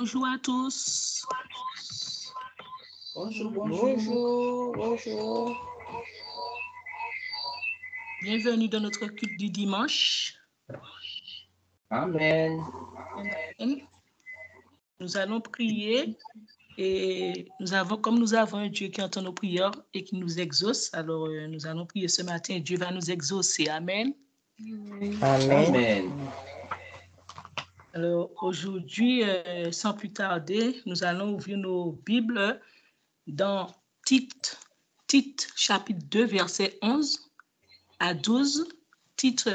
Bonjour à tous. Bonjour, bonjour. Bonjour. Bienvenue dans notre culte du dimanche. Amen. Amen. Nous allons prier et comme nous avons un Dieu qui entend nos prières et qui nous exauce, alors nous allons prier ce matin. Dieu va nous exaucer. Amen. Amen. Alors aujourd'hui, sans plus tarder, nous allons ouvrir nos Bibles dans Tite chapitre 2, verset 11 à 12. Tite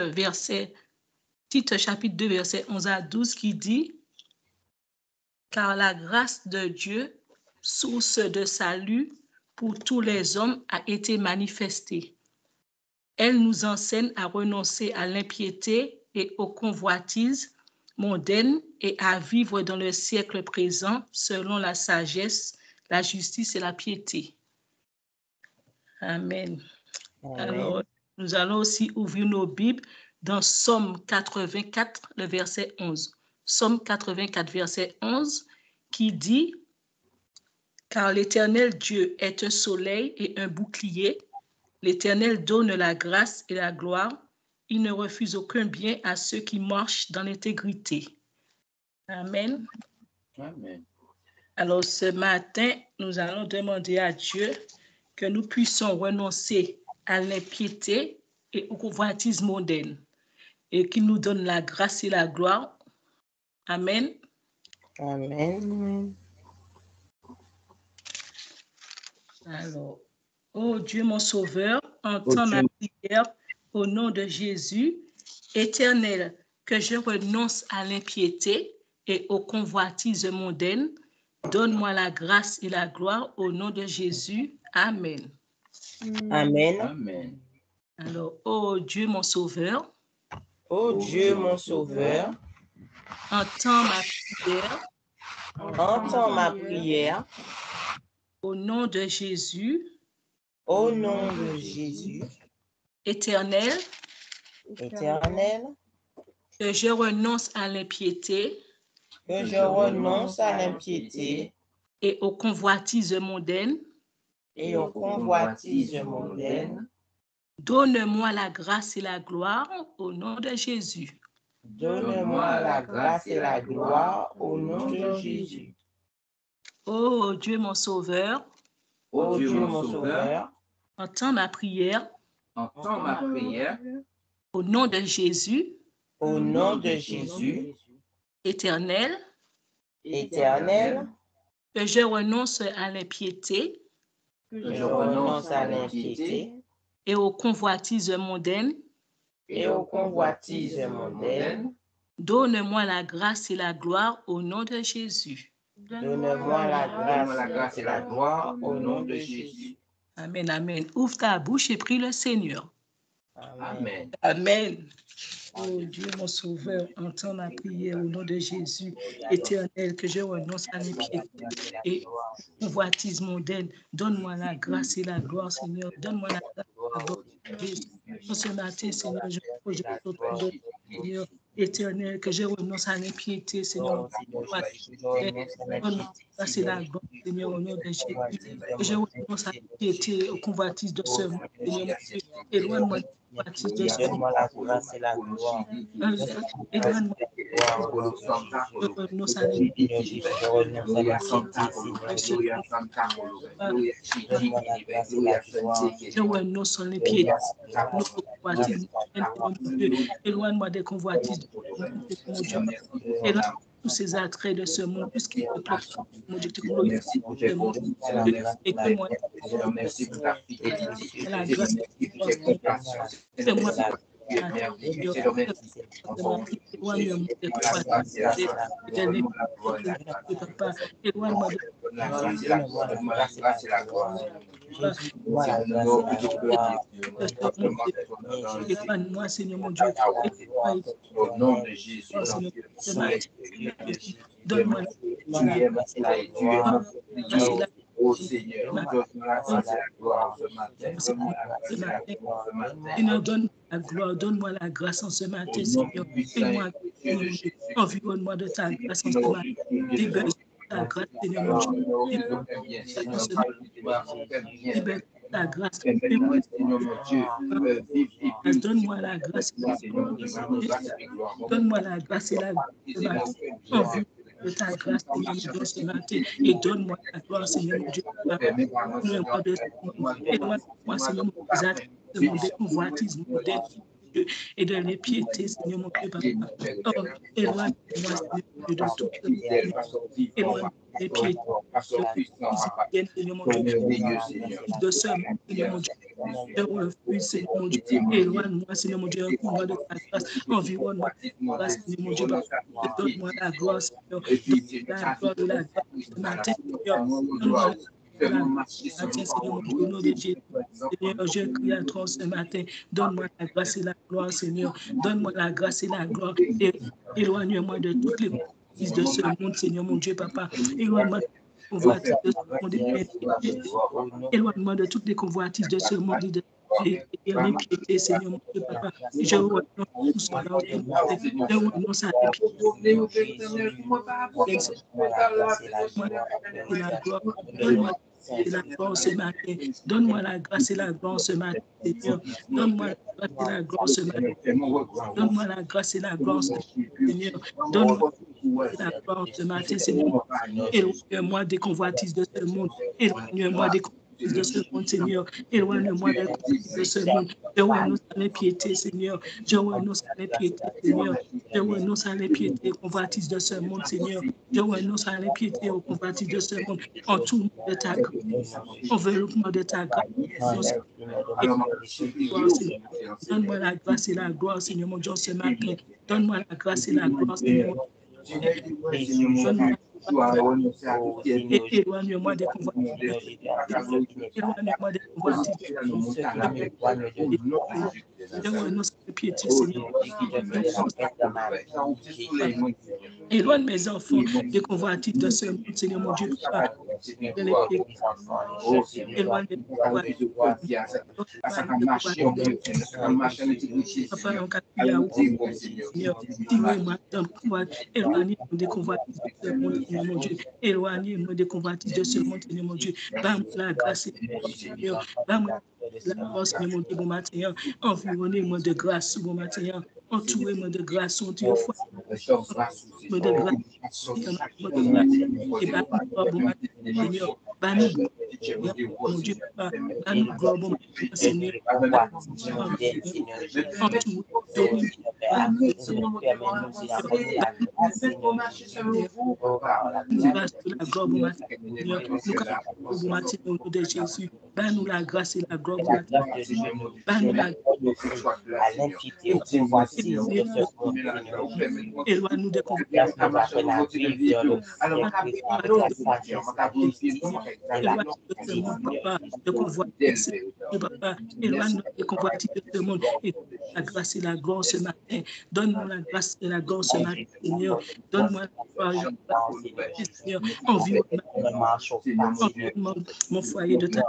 chapitre 2, verset 11 à 12 qui dit « Car la grâce de Dieu, source de salut pour tous les hommes, a été manifestée. Elle nous enseigne à renoncer à l'impiété et aux convoitises mondaines et à vivre dans le siècle présent selon la sagesse, la justice et la piété. » Amen. Alors, nous allons aussi ouvrir nos Bibles dans Somme 84, le verset 11. Somme 84, verset 11, qui dit « Car l'Éternel Dieu est un soleil et un bouclier. L'Éternel donne la grâce et la gloire. Il ne refuse aucun bien à ceux qui marchent dans l'intégrité. » Amen. Amen. Alors, ce matin, nous allons demander à Dieu que nous puissions renoncer à l'impiété et aux convoitises mondaines et qu'il nous donne la grâce et la gloire. Amen. Amen. Alors, ô Dieu mon Sauveur, entends ma prière au nom de Jésus. Éternel, que je renonce à l'impiété et aux convoitises mondaines. Donne-moi la grâce et la gloire au nom de Jésus. Amen. Amen. Amen. Alors, ô Dieu mon Sauveur, Ô Dieu mon Sauveur, entends ma prière. Entends ma prière. Au nom de Jésus. Au nom de Jésus. Éternel. Éternel. Que je renonce à l'impiété. Que je renonce à l'impiété. Et aux convoitises mondaines. Et aux convoitises mondaines. Donne-moi la grâce et la gloire au nom de Jésus. Donne-moi la grâce et la gloire au nom de Jésus. Ô Dieu mon Sauveur. Ô Dieu mon Sauveur. Entends ma prière. Entends ma prière. Au nom de Jésus. Au nom de Jésus. Éternel. Éternel. Que je renonce à l'impiété. Que je renonce à l'impiété. Et aux convoitises mondaines. Et aux convoitises mondaines. Donne-moi la grâce et la gloire au nom de Jésus. Donne-moi la grâce et la gloire au nom de Jésus. Amen, amen. Ouvre ta bouche et prie le Seigneur. Amen. Amen. Oh Dieu, mon Sauveur, entends ma prière au nom de Jésus. Éternel, que je renonce à l'impiété et convoitise mondaine. Donne-moi la grâce et la gloire, Seigneur. Donne-moi la grâce et la gloire. Ce matin, Seigneur, je projette auprès de Seigneur. Éternel, que je renonce à l'impiété, Seigneur. Donne-moi la grâce et la gloire, Seigneur, au nom de Jésus. Que je renonce à l'impiété et aux convoitises de ce monde, Seigneur. Éloigne-moi de convoitises de ce monde. Donne-moi la grâce et la gloire. Éloigne-moi de renonce à l'impiété. Je renonce à Je renonce à l'impiété. Éloigne-moi des convoitises de mon Dieu. Éloigne tous ces attraits de ce monde, tout ce qui te plaît, mon Dieu, te glorifie ce monde. Et que moi, merci pour ta fidélité. la grâce, fais-moi moi, Seigneur mon Dieu, au nom de Jésus, donne-moi Ô Seigneur, donne-moi la grâce et la gloire ce matin. Donne-moi la grâce et la gloire ce matin. Seigneur, donne-moi la gloire, donne-moi la grâce en ce matin, Seigneur. Fais-moi, environne-moi de ta grâce en ce matin. Libère ta grâce, Seigneur mon Dieu. Libère ta grâce. Donne-moi la grâce. Donne-moi la grâce et la gloire ce matin. Envie de ta grâce, Seigneur mon Dieu, ce matin. Et donne-moi la gloire, Seigneur mon Dieu. Éloigne-moi, Seigneur mon Dieu, de mon déconvoitise, mon Dieu, et de l'impiété, Seigneur mon Dieu, papa. Oh, éloigne-moi, Seigneur mon Dieu, de tout éloigne des pieds, Seigneur mon Dieu, de ce monde, Seigneur mon Dieu. Je refuse, Seigneur mon Dieu. Éloigne-moi, Seigneur mon Dieu, envoie de ta grâce. Environne-moi de ta grâce, Seigneur mon Dieu. Donne-moi la gloire, Seigneur. Donne-moi la gloire de la grâce ce matin, Seigneur. Donne-moi Seigneur mon Dieu, au nom de Jésus. Seigneur, je crie à toi ce matin. Donne-moi la grâce et la gloire, Seigneur. Donne-moi la grâce et la gloire. Éloigne-moi de toutes les convoitises de ce monde, Seigneur mon Dieu, papa. Éloigne-moi de convoitises de ce monde. Éloigne-moi de toutes les convoitises de ce monde et l'impiété, Seigneur mon Dieu, papa. Je renonce tout cela. Je renonce à l'impiété. La gloire ce matin. Donne-moi la grâce et la gloire ce matin, Seigneur. Donne-moi la grâce et la gloire ce matin. Donne-moi la grâce et la gloire ce matin, Seigneur. Donne-moi la gloire ce matin, Seigneur. Éloigne-moi des convoitises de ce monde. Éloigne-moi des convoitises de ce monde, Seigneur. Éloigne-moi des convoitises de ce monde. Je renonce à l'impiété, Seigneur. Je renonce à l'impiété, Seigneur. Je renonce à l'impiété aux convoitises de ce monde, Seigneur. Je renonce à l'impiété aux convoitises de ce monde. En tout monde de ta grâce. Enveloppe-moi de ta grâce. Donne-moi la grâce et la gloire, Seigneur mon Dieu, ce matin. Donne-moi la grâce et la gloire, Seigneur. Éloigne-moi des convoitises. Éloigne-moi des convoitises. Je renonce à la piété, Seigneur. Éloigne mes enfants des convoitises de ce monde, Seigneur mon Dieu. Éloigne mes éloignez-moi des convoitises de ce monde, Seigneur mon Dieu. Éloignez-moi des convoitises de ce monde, Seigneur mon Dieu. Donne-moi la grâce, Seigneur. Donne-moi la grâce, Seigneur mon Dieu, bon matin. Environnez-moi de grâce, bon matin. Entourez-moi de grâce, mon Dieu. De grâce, et Seigneur, mon Dieu, gloire, bon Seigneur, de Jésus, nous la grâce et la gloire, éloigne-nous de éloigne-nous des convoitises de ce monde et la grâce et la gloire ce matin. Donne-moi la grâce et la gloire ce matin, Seigneur. Donne-moi la gloire, Seigneur. Environne mon foyer de ta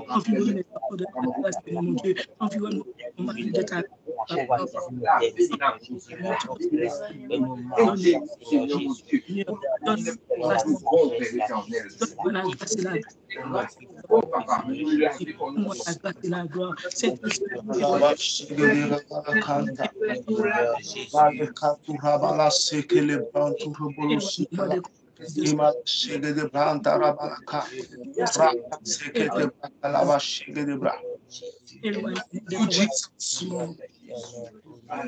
environne mes enfants de ta grâce, Seigneur mon Dieu. Environne mon mari de ta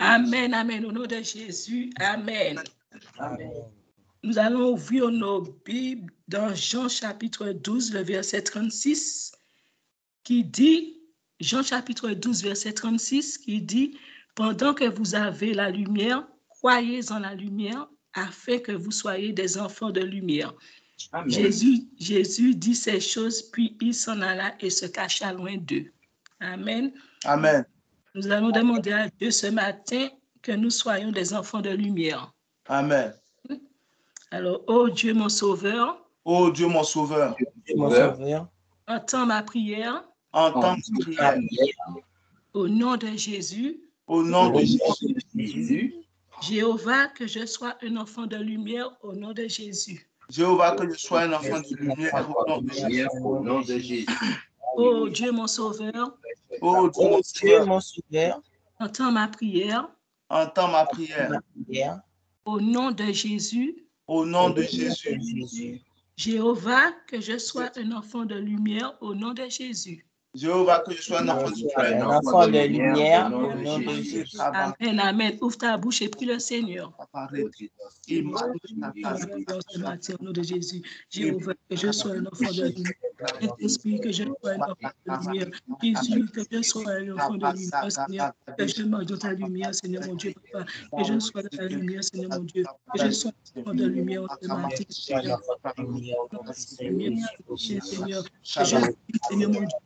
Amen, amen. Au nom de Jésus, amen. Amen. Nous allons ouvrir nos Bibles dans Jean chapitre 12, le verset 36, qui dit, Jean chapitre 12, verset 36, qui dit, pendant que vous avez la lumière, croyez en la lumière, afin que vous soyez des enfants de lumière. Jésus dit ces choses, puis il s'en alla et se cacha loin d'eux. Amen. Amen. Nous allons demander à Dieu ce matin que nous soyons des enfants de lumière. Amen. Alors, ô Dieu, mon sauveur, Ô Dieu mon sauveur, Mon sauveur, entends ma prière entends ma prière. au nom de Jésus. Au nom de Jésus. Jéhovah, que je sois un enfant de lumière au nom de Jésus. Jéhovah, que je sois un enfant de lumière au nom de Jésus. Au nom de Jésus. Ô Dieu mon sauveur, Ô Dieu mon Dieu, sauveur, mon sauveur, entends ma prière entends ma prière. ma prière. au nom de Jésus. Au nom de Jésus. Jésus. Jéhovah, que je sois un enfant de lumière au nom de Jésus. Jéhovah, que je sois un enfant de lumière. Un enfant de lumière au nom de Jésus. Amen, amen. Ouvre ta bouche et prie le Seigneur. Il Au nom de Jésus. Jéhovah, que je sois un enfant de lumière. Saint-Esprit, que je sois un enfant de lumière. Jésus, que je sois un enfant de lumière, Seigneur. Que je marche dans ta lumière, Seigneur mon Dieu, Papa. Que je sois dans ta lumière, Seigneur mon Dieu. Que je sois un enfant de lumière en ce matin, Seigneur. Seigneur, que je prie, Seigneur mon Dieu.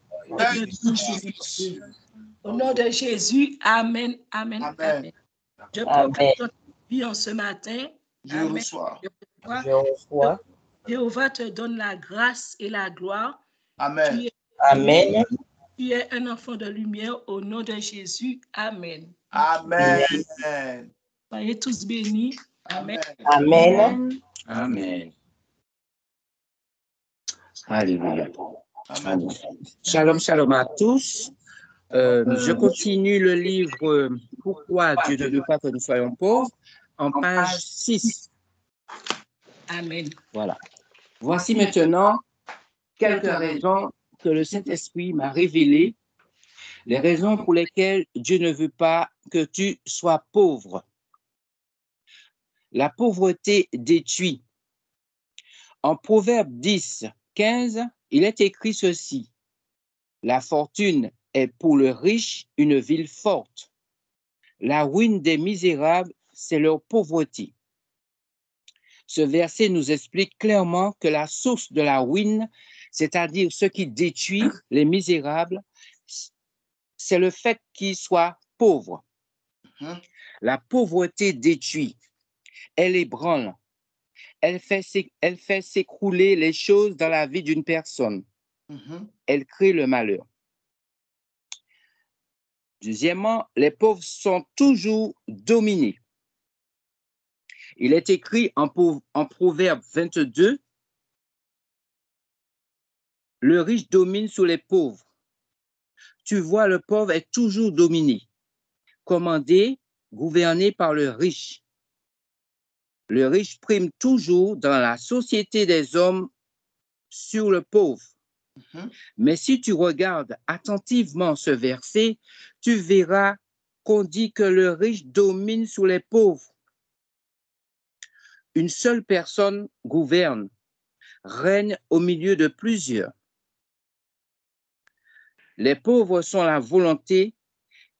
Au nom de Jésus, amen, amen, amen. Je proclame ton vie en ce matin. Je reçois. Je reçois. Jéhovah te donne la grâce et la gloire. Amen. Amen. Tu es un enfant de lumière au nom de Jésus. Amen. Amen. Soyez tous bénis. Amen. Amen. Amen. Alléluia. Amen. Shalom, shalom à tous. Je continue le livre Pourquoi Dieu ne veut pas que nous soyons pauvres en page 6. Amen. Voilà. Voici maintenant quelques raisons que le Saint-Esprit m'a révélées, les raisons pour lesquelles Dieu ne veut pas que tu sois pauvre. La pauvreté détruit. En Proverbe 10, 15, il est écrit ceci. La fortune est pour le riche une ville forte. La ruine des misérables, c'est leur pauvreté. Ce verset nous explique clairement que la source de la ruine, c'est-à-dire ce qui détruit les misérables, c'est le fait qu'ils soient pauvres. La pauvreté détruit, elle ébranle, elle fait s'écrouler les choses dans la vie d'une personne. Elle crée le malheur. Deuxièmement, les pauvres sont toujours dominés. Il est écrit en Proverbe 22, le riche domine sur les pauvres. Tu vois, le pauvre est toujours dominé, commandé, gouverné par le riche. Le riche prime toujours dans la société des hommes sur le pauvre. Mais si tu regardes attentivement ce verset, tu verras qu'on dit que le riche domine sur les pauvres. Une seule personne gouverne, règne au milieu de plusieurs. Les pauvres sont la volonté,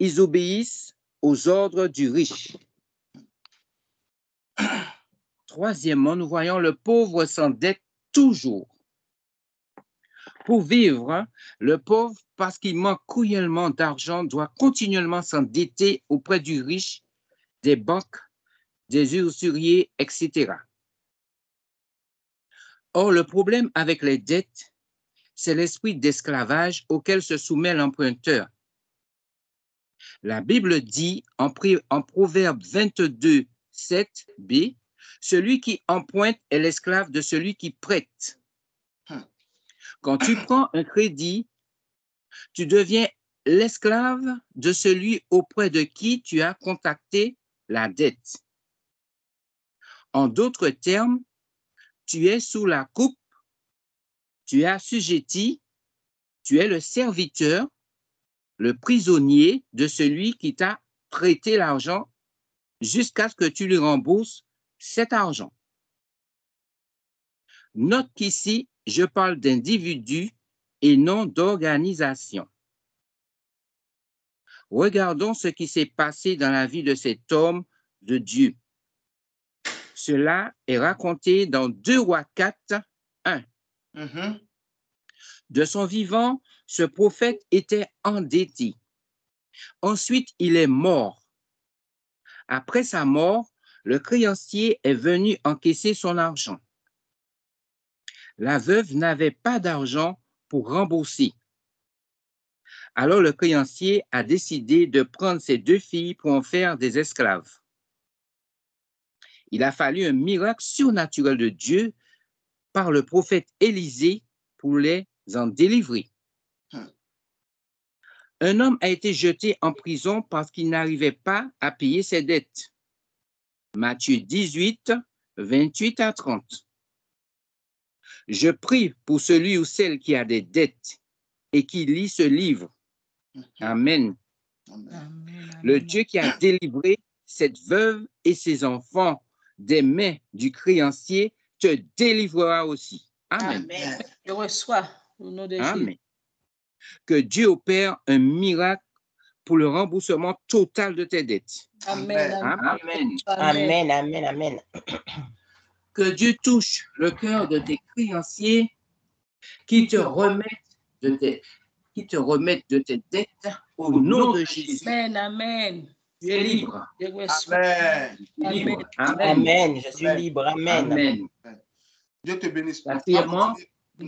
ils obéissent aux ordres du riche. Troisièmement, nous voyons le pauvre s'endette toujours. Pour vivre, le pauvre, parce qu'il manque cruellement d'argent, doit continuellement s'endetter auprès du riche, des banques, des usuriers, etc. Or, le problème avec les dettes, c'est l'esprit d'esclavage auquel se soumet l'emprunteur. La Bible dit en Proverbe 22, 7b, « Celui qui emprunte est l'esclave de celui qui prête. » Quand tu prends un crédit, tu deviens l'esclave de celui auprès de qui tu as contracté la dette. En d'autres termes, tu es sous la coupe, tu es assujetti, tu es le serviteur, le prisonnier de celui qui t'a prêté l'argent jusqu'à ce que tu lui rembourses cet argent. Note qu'ici, je parle d'individus et non d'organisation. Regardons ce qui s'est passé dans la vie de cet homme de Dieu. Cela est raconté dans 2 Rois 4, 1. De son vivant, ce prophète était endetté. Ensuite, il est mort. Après sa mort, le créancier est venu encaisser son argent. La veuve n'avait pas d'argent pour rembourser. Alors le créancier a décidé de prendre ses 2 filles pour en faire des esclaves. Il a fallu un miracle surnaturel de Dieu par le prophète Élisée pour les en délivrer. Un homme a été jeté en prison parce qu'il n'arrivait pas à payer ses dettes. Matthieu 18, 28 à 30. Je prie pour celui ou celle qui a des dettes et qui lit ce livre. Amen. Amen. Le Amen. Dieu qui a délivré cette veuve et ses enfants des mains du créancier te délivrera aussi. Amen. Amen. Je reçois au nom de Jésus. Amen. Que Dieu opère un miracle pour le remboursement total de tes dettes. Amen. Amen. Amen. Amen. Amen. Que Dieu touche le cœur de tes créanciers qui te remettent de tes dettes au nom de Jésus. Amen. Amen. Tu es libre. Je reçois. Amen. Tu es libre. Amen. Je suis libre. Amen. Amen. Dieu te bénisse. Quatrièmement,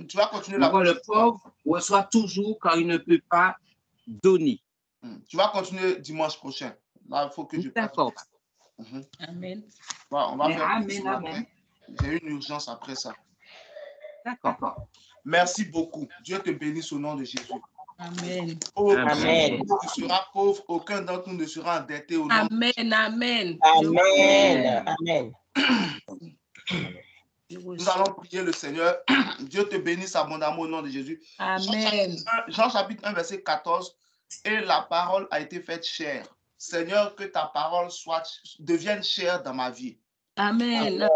Tu vas continuer la le pauvre reçoit toujours car il ne peut pas donner. Tu vas continuer dimanche prochain. Là, il faut que je passe. D'accord. Amen. On va faire Amen, amen. J'ai une urgence après ça. D'accord. Merci beaucoup. Dieu te bénisse au nom de Jésus. Amen. Amen. Tu seras pauvre, aucun d'entre nous ne sera endetté au nom Amen. Amen. Amen. Amen. Nous allons prier le Seigneur. Dieu te bénisse abondamment au nom de Jésus. Amen. Jean chapitre 1, verset 14. Et la parole a été faite chair. Seigneur, que ta parole devienne chair dans ma vie. Amen.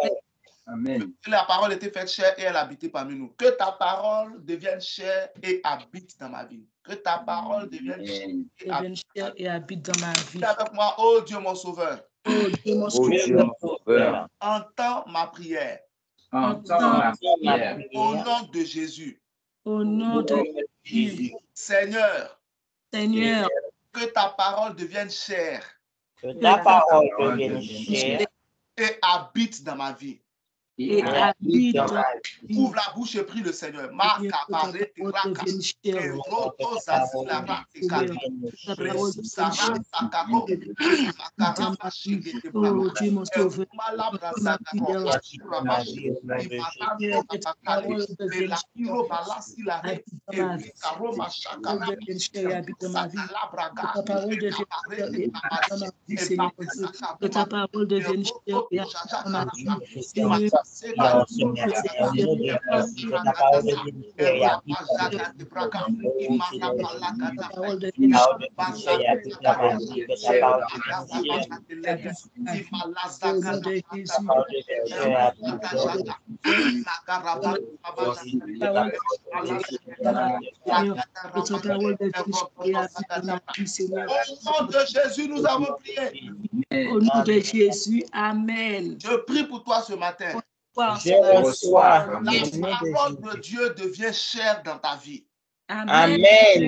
Amen. La parole était faite chair et elle habitait parmi nous. Que ta parole devienne chair et habite dans ma vie. Que ta parole devienne chair Et habite dans ma vie. Dis avec moi, oh Dieu mon sauveur. Oh Dieu mon Oh Dieu mon sauveur, Entends ma prière. entends ma prière. Au nom de Jésus. Au nom de Jésus. Seigneur, Seigneur, que ta parole devienne chair Que ta parole devienne chair et habite dans ma vie. et habite dans ma vie. Ouvre la bouche et prie le Seigneur. Ma kabare tiraka. Et roto zazila ratekali. Resara takaro. Makarama shigete bravo. Oh Dieu mon sauveur, Malabra ma zakaro. prière, Rabashi. Imatano takale. Melakiro balasi la re. Et vikaro mashakara. et habite dans ma vie. Sakalabraga. Que ta parole devienne chair et habite dans ma vie, Seigneur Dieu. Que ta parole devienne chair et habite dans ma vie, Seigneur. Au nom de Jésus, nous avons prié. Au nom de Jésus, Amen. Je prie pour toi ce matin. Je reçois. La parole de Dieu devient chair dans ta vie. Amen.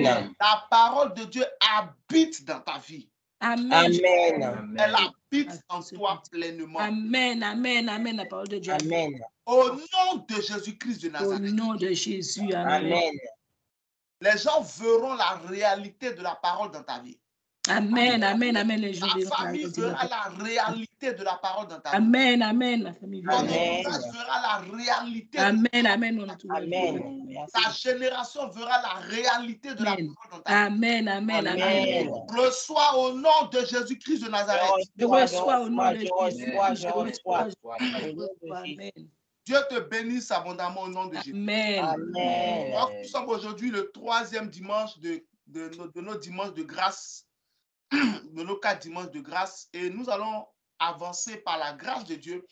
Amen. La parole de Dieu habite dans ta vie. Amen. Amen. Elle habite en toi pleinement. Amen. Amen. Amen. La parole de Dieu. Amen. Au nom de Jésus-Christ de Au Nazareth. nom de Jésus. Amen. Amen. Les gens verront la réalité de la parole dans ta vie. Amen. Amen. Amen. Les gens Ta verront la famille réalité. verra la réalité de la parole dans ta vie. Amen. Amen. La famille verra. Ton Amen. entourage verra la réalité. Amen. Amen. Mon entourage. Amen. Merci. Ta génération verra la réalité de la Amen. parole dans ta vie. Amen. Amen. Amen. Amen. Reçois au nom de Jésus-Christ de Nazareth. Je reçois au nom de Je Jésus. reçois. Je reçois. Amen. Dieu te bénisse abondamment au nom de Jésus. Amen. Amen. Donc, nous sommes aujourd'hui le 3e dimanche de nos dimanches de grâce, de nos 4 dimanches de grâce, et nous allons avancer par la grâce de Dieu,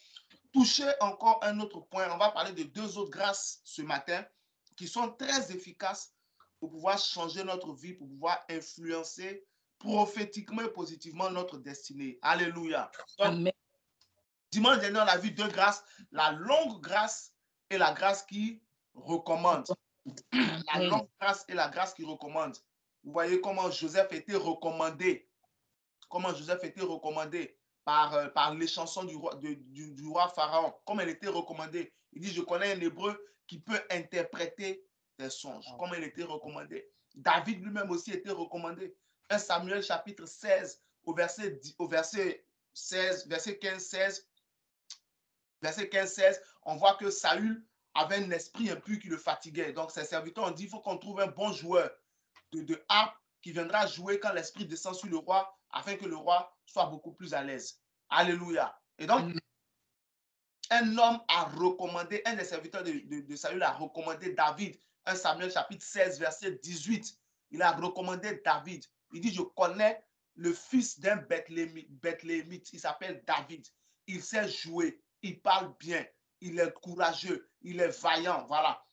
toucher encore un autre point. On va parler de 2 autres grâces ce matin qui sont très efficaces pour pouvoir changer notre vie, pour pouvoir influencer prophétiquement et positivement notre destinée. Alléluia. Donc, Amen. dimanche dernier, on a vu 2 grâces, la longue grâce et la grâce qui recommande. La longue grâce et la grâce qui recommande. Vous voyez comment Joseph était recommandé. Comment Joseph était recommandé par les chansons du roi Pharaon, comme elle était recommandée. Il dit, je connais un hébreu qui peut interpréter des songes, comme elle était recommandée. David lui-même aussi était recommandé. 1 Samuel chapitre 16, au verset 16, verset 15-16, verset 15-16, on voit que Saül avait un esprit impur qui le fatiguait. Donc, ses serviteurs ont dit, il faut qu'on trouve un bon joueur de harpe qui viendra jouer quand l'esprit descend sur le roi, afin que le roi soit beaucoup plus à l'aise. Alléluia. Et donc, un homme a recommandé, un des serviteurs de Saül a recommandé David. 1 Samuel chapitre 16, verset 18. Il a recommandé David. Il dit, je connais le fils d'un Bethlémite. Il s'appelle David. Il sait jouer. Il parle bien. Il est courageux. Il est vaillant. Voilà.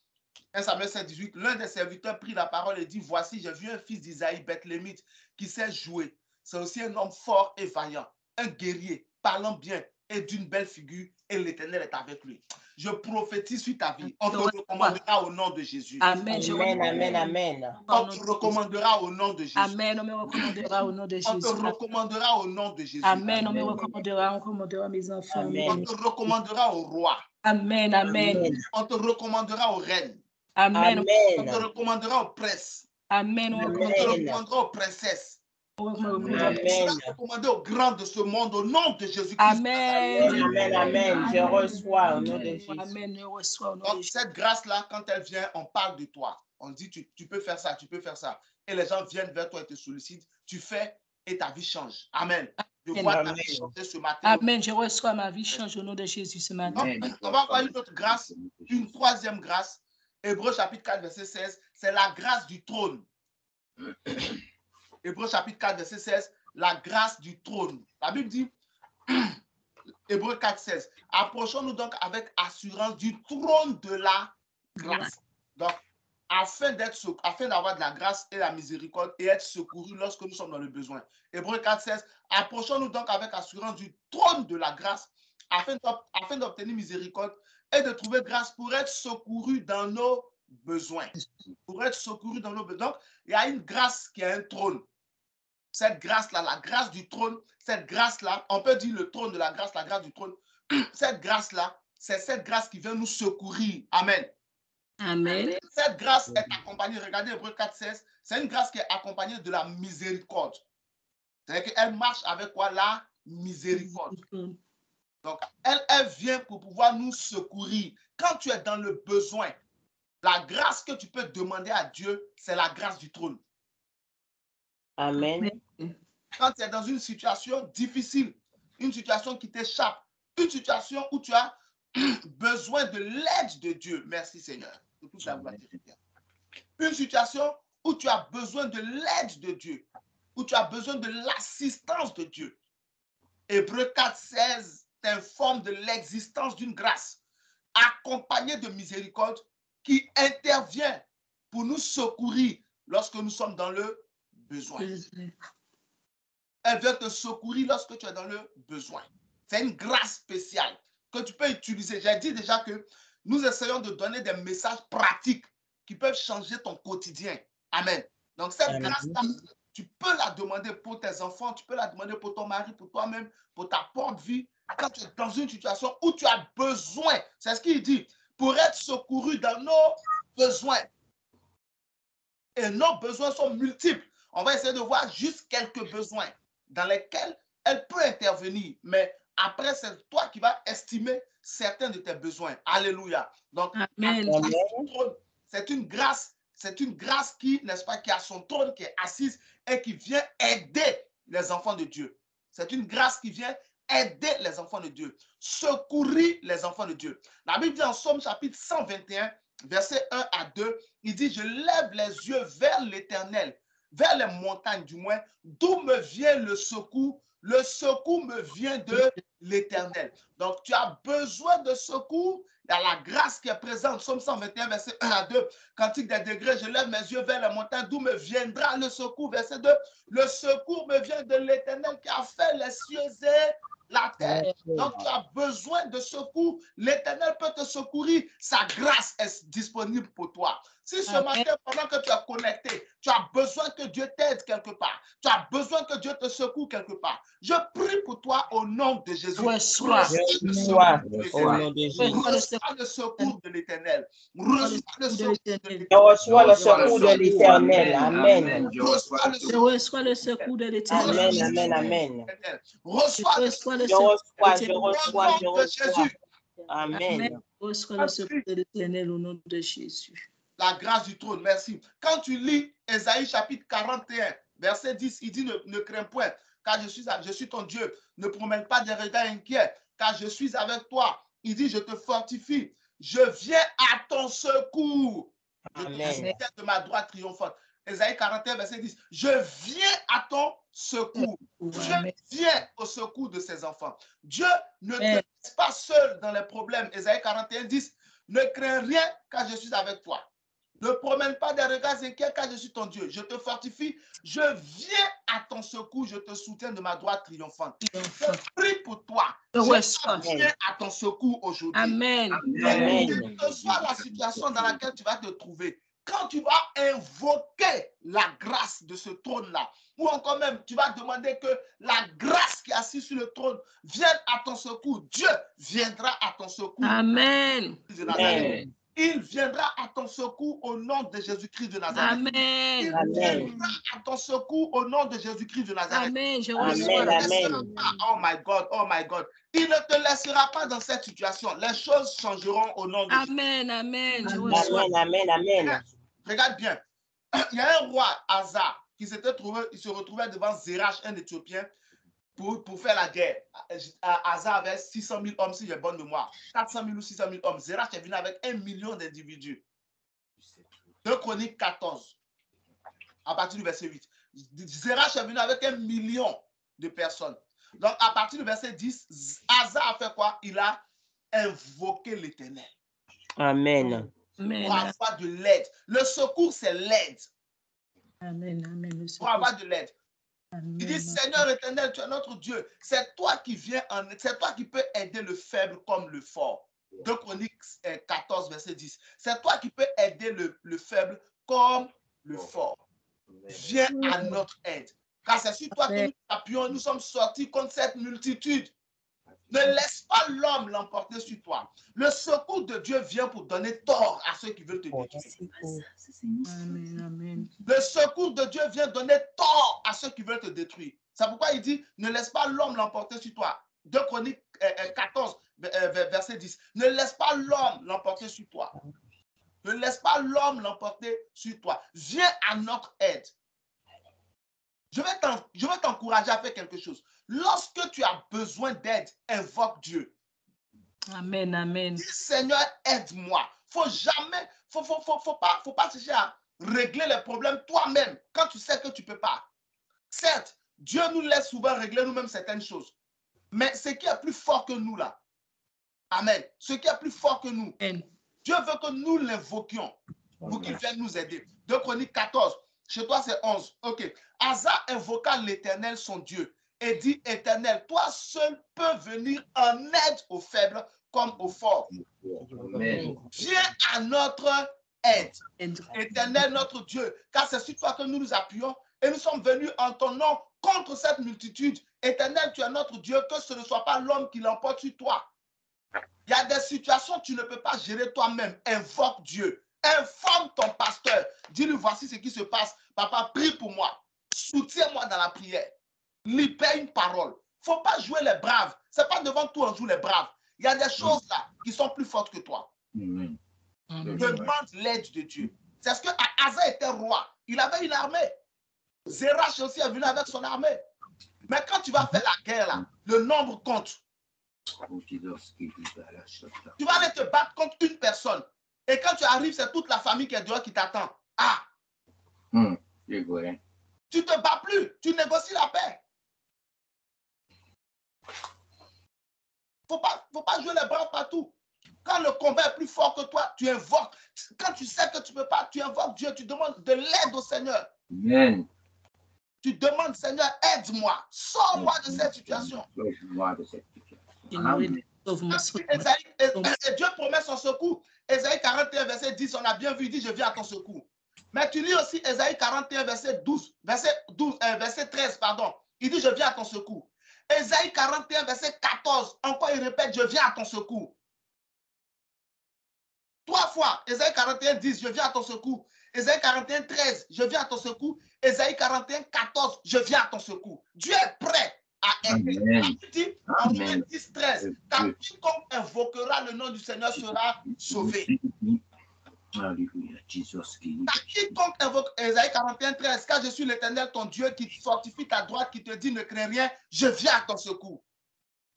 1 Samuel 16, 18. L'un des serviteurs prit la parole et dit, voici, j'ai vu un fils d'Isaïe, Bethlémite, qui sait jouer. C'est aussi un homme fort et vaillant. Un guerrier, parlant bien et d'une belle figure, et l'Éternel est avec lui. Je prophétise sur ta vie. On te recommandera au nom de Jésus. Amen. Amen, amen, amen. On te recommandera au nom de Jésus. Amen. On me recommandera au nom de Jésus. On te recommandera au nom de Jésus. Amen. On me recommandera mes enfants. Amen. On te recommandera au roi. Amen. Amen. On te recommandera aux reines. Amen. On te Amen. recommandera aux princes. Amen. On te Amen. recommandera aux princesses. On te Amen. recommandera aux grands de ce monde au nom de Jésus-Christ. Amen. Amen, amen. Je reçois au nom de Jésus. Amen. Je reçois au nom de Donc, Jésus. cette grâce-là, quand elle vient, on parle de toi. On dit, tu peux faire ça, tu peux faire ça. Et les gens viennent vers toi et te sollicitent. Tu fais et ta vie change. Amen. Je vois ta vie changer ce matin. Amen. Je reçois ma vie change au nom de Jésus ce matin. On va voir une autre grâce, une troisième grâce. Hébreux chapitre 4, verset 16. C'est la grâce du trône. Hébreux chapitre 4, verset 16. La grâce du trône. La Bible dit, Hébreux 4, 16. Approchons-nous donc avec assurance du trône de la grâce. Donc, afin d'avoir de la grâce et la miséricorde et être secourus lorsque nous sommes dans le besoin. Hébreux 4, 16. Approchons-nous donc avec assurance du trône de la grâce afin d'obtenir miséricorde et de trouver grâce pour être secourus dans nos besoins. Pour être secourus dans nos besoins. Donc, il y a une grâce qui a un trône. Cette grâce-là, la grâce du trône, cette grâce-là, on peut dire le trône de la grâce du trône. Cette grâce-là, c'est cette grâce qui vient nous secourir. Amen. Amen. Cette grâce est accompagnée, regardez Hébreux 4, 16, c'est une grâce qui est accompagnée de la miséricorde. C'est-à-dire qu'elle marche avec quoi? La miséricorde. Donc, elle vient pour pouvoir nous secourir. Quand tu es dans le besoin, la grâce que tu peux demander à Dieu, c'est la grâce du trône. Amen. Quand tu es dans une situation difficile, une situation qui t'échappe, une situation où tu as besoin de l'aide de Dieu. Merci Seigneur. Une situation où tu as besoin de l'aide de Dieu, où tu as besoin de l'assistance de Dieu. Hébreux 4, 16 t'informe de l'existence d'une grâce accompagnée de miséricorde qui intervient pour nous secourir lorsque nous sommes dans le besoin. Elle vient te secourir lorsque tu es dans le besoin. C'est une grâce spéciale que tu peux utiliser. J'ai dit déjà que nous essayons de donner des messages pratiques qui peuvent changer ton quotidien. Amen. Donc, cette grâce-là, tu peux la demander pour tes enfants, tu peux la demander pour ton mari, pour toi-même, pour ta propre vie. Quand tu es dans une situation où tu as besoin, c'est ce qu'il dit, pour être secouru dans nos besoins. Et nos besoins sont multiples. On va essayer de voir juste quelques besoins dans lesquels elle peut intervenir. Mais après, c'est toi qui vas estimer certains de tes besoins. Alléluia. Donc, c'est une grâce qui, n'est-ce pas, qui a son trône, qui est assise et qui vient aider les enfants de Dieu. C'est une grâce qui vient aider les enfants de Dieu, secourir les enfants de Dieu. La Bible dit en Somme chapitre 121, verset 1 à 2, il dit, je lève les yeux vers l'Éternel, vers les montagnes du moins, d'où me vient le secours. Le secours me vient de l'Éternel. Donc, tu as besoin de secours. Il y a la grâce qui est présente. Somme 121, verset 1 à 2. Cantique des degrés, je lève mes yeux vers les montagnes, d'où me viendra le secours. Verset 2. Le secours me vient de l'Éternel qui a fait les cieux et la terre. Donc, tu as besoin de secours. L'Éternel peut te secourir. Sa grâce est disponible pour toi. Si ce Amen. matin, pendant que tu as connecté, tu as besoin que Dieu t'aide quelque part, tu as besoin que Dieu te secoue quelque part, je prie pour toi au nom de Jésus. Reçois. Reçois le Reçois secours de au nom l'Éternel. de Jésus. Reçois le secours de l'Éternel. Reçois le secours de l'Éternel. Je reçois le secours de l'Éternel. Amen. Je reçois le Je secours. reçois le secours de l'Éternel. Amen, amen, amen. Reçois Je le reçois le Je secours reçois, de je l'Éternel. reçois, je nom de reçois. Jésus. Amen. Je reçois le secours de l'Éternel au nom de Jésus. La grâce du trône, merci. Quand tu lis Ésaïe chapitre 41, verset 10, il dit ne crains point, car je suis ton Dieu. Ne promène pas des regards inquiets, car je suis avec toi. Il dit, je te fortifie. Je viens à ton secours. Je te Amen. soutiens de ma droite triomphante. Ésaïe 41, verset 10. Je viens à ton secours. Dieu Amen. vient au secours de ses enfants. Dieu ne te Amen. laisse pas seul dans les problèmes. Ésaïe 41, 10. Ne crains rien, car je suis avec toi. Ne promène pas des regards inquiets, car je suis ton Dieu. Je te fortifie. Je viens à ton secours. Je te soutiens de ma droite triomphante. Je prie pour toi. Je reçois. Je viens à ton secours aujourd'hui. Amen. Amen. Quelle que soit la situation dans laquelle tu vas te trouver, quand tu vas invoquer la grâce de ce trône-là, ou encore même, tu vas demander que la grâce qui est assise sur le trône vienne à ton secours, Dieu viendra à ton secours. Amen. Amen. Il viendra à ton secours au nom de Jésus-Christ de Nazareth. Amen. Il Amen. viendra à ton secours au nom de Jésus-Christ de Nazareth. Amen. Je Amen. reçois. Amen. Oh my God, oh my God. Il ne te laissera pas dans cette situation. Les choses changeront au nom de Jésus. Amen. Amen. Je Amen. reçois. Amen. Amen. Regarde bien. Il y a un roi, Asa, qui s'était trouvé, il se retrouvait devant Zérach, un Éthiopien, pour faire la guerre. Asa avait 600 000 hommes, si j'ai bonne mémoire. 400 000 ou 600 000 hommes. Zérach est venu avec 1 million d'individus. 2 Chroniques 14, à partir du verset 8. Zérach est venu avec 1 million de personnes. Donc, à partir du verset 10, Asa a fait quoi? Il a invoqué l'Éternel Amen. pour Amen. avoir de l'aide. Le secours, c'est l'aide. Amen. Amen. Le Pour secours. avoir de l'aide. Amen. Il dit, Seigneur éternel, tu es notre Dieu. C'est toi qui viens, c'est toi qui peux aider le faible comme le fort. 2 Chroniques 14, verset 10. C'est toi qui peux aider le faible comme le fort. Viens à notre aide. Car c'est sur toi que nous appuyons. Nous sommes sortis contre cette multitude. Ne laisse pas l'homme l'emporter sur toi. Le secours de Dieu vient pour donner tort à ceux qui veulent te détruire. Amen. Amen. Le secours de Dieu vient donner tort à ceux qui veulent te détruire. C'est pourquoi il dit, ne laisse pas l'homme l'emporter sur toi. 2 Chroniques 14, verset 10. Ne laisse pas l'homme l'emporter sur toi. Ne laisse pas l'homme l'emporter sur toi. Viens à notre aide. Je vais t'encourager à faire quelque chose. Lorsque tu as besoin d'aide, invoque Dieu. Amen. Amen. Dis, Seigneur, aide-moi. Faut pas chercher à régler les problèmes toi-même quand tu sais que tu ne peux pas. Certes, Dieu nous laisse souvent régler nous-mêmes certaines choses. Mais ce qui est plus fort que nous là, amen, ce qui est plus fort que nous, Amen. Dieu veut que nous l'invoquions pour qu'il vienne nous aider. 2 Chroniques 14, chez toi c'est 11. Ok. Asa invoqua l'Éternel son Dieu et dit, Éternel, toi seul peux venir en aide aux faibles comme aux forts. Amen. Viens à notre aide. Aide. Éternel notre Dieu, car c'est sur toi que nous nous appuyons et nous sommes venus en ton nom contre cette multitude. Éternel, tu es notre Dieu, que ce ne soit pas l'homme qui l'emporte sur toi. Il y a des situations que tu ne peux pas gérer toi-même. Invoque Dieu. Informe ton pasteur. Dis-lui, voici ce qui se passe. Papa, prie pour moi. Soutiens-moi dans la prière. Libère une parole. Il ne faut pas jouer les braves. Ce n'est pas devant toi on joue les braves. Il y a des choses là qui sont plus fortes que toi. Amen. Demande l'aide de Dieu. C'est ce que Asa était roi. Il avait une armée. Zérach aussi est venu avec son armée. Mais quand tu vas faire la guerre, là, le nombre compte. Tu vas aller te battre contre une personne. Et quand tu arrives, c'est toute la famille qui est dehors qui t'attend. Ah, C'est vrai. tu ne te bats plus. Tu négocies la paix. Faut pas jouer les bras partout. Quand le combat est plus fort que toi, tu invoques. Quand tu sais que tu ne peux pas, tu invoques Dieu. Tu demandes de l'aide au Seigneur. Amen. Tu demandes, Seigneur, aide-moi. Sors-moi de cette situation. Sauve-moi de cette situation. Amen. Sauve-moi, Et Dieu promet son secours. Ésaïe 41, verset 10, on a bien vu, il dit, je viens à ton secours. Mais tu lis aussi Ésaïe 41, verset 13, pardon. Il dit, je viens à ton secours. Ésaïe 41, verset 14, encore il répète, je viens à ton secours. 3 fois, Ésaïe 41, 10, je viens à ton secours. Ésaïe 41, 13, je viens à ton secours. Ésaïe 41, 14, je viens à ton secours. Dieu est prêt à aider. En Romains 10, 13, car quiconque invoquera le nom du Seigneur sera sauvé. Alléluia, Jesus. Quiconque invoque Ésaïe 41, 13, car je suis l'Éternel, ton Dieu, qui fortifie ta droite, qui te dit ne crains rien, je viens à ton secours.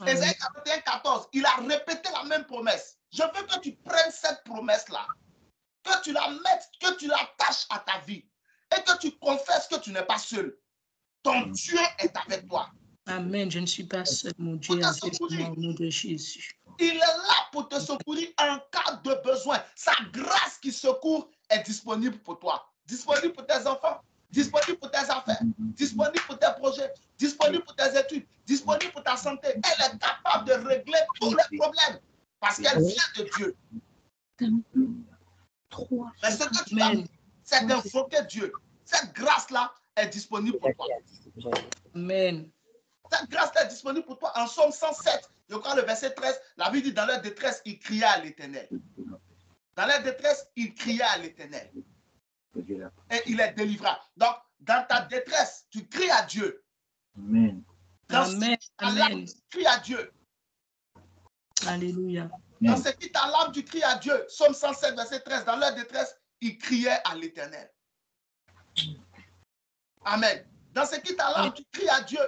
Ésaïe 41, 14, il a répété la même promesse. Je veux que tu prennes cette promesse-là, que tu la mettes, que tu l'attaches à ta vie et que tu confesses que tu n'es pas seul. Ton Dieu est avec toi. Amen. Je ne suis pas seul, mon Dieu, avec moi au nom de Jésus. Il est là pour te secourir en cas de besoin. Sa grâce qui secourt est disponible pour toi. Disponible pour tes enfants, disponible pour tes affaires, disponible pour tes projets, disponible pour tes études, disponible pour ta santé. Elle est capable de régler tous les problèmes parce qu'elle vient de Dieu. Mais ce que tu dois faire, c'est d'invoquer Dieu. Cette grâce-là est disponible pour toi. Amen. Cette grâce-là est disponible pour toi. En Somme 107, je crois le verset 13, la Bible dit, dans leur détresse, il cria à l'Éternel. Dans leur détresse, il cria à l'Éternel. Et il est délivré. Donc, dans ta détresse, tu cries à Dieu. Amen. Amen. Amen. Tu cries à Dieu. Alléluia. Dans ce qui t'alarme, tu cries à Dieu. Somme 107, verset 13, dans leur détresse, il criait à l'Éternel. Amen. Dans ce qui t'alarme, tu cries à Dieu.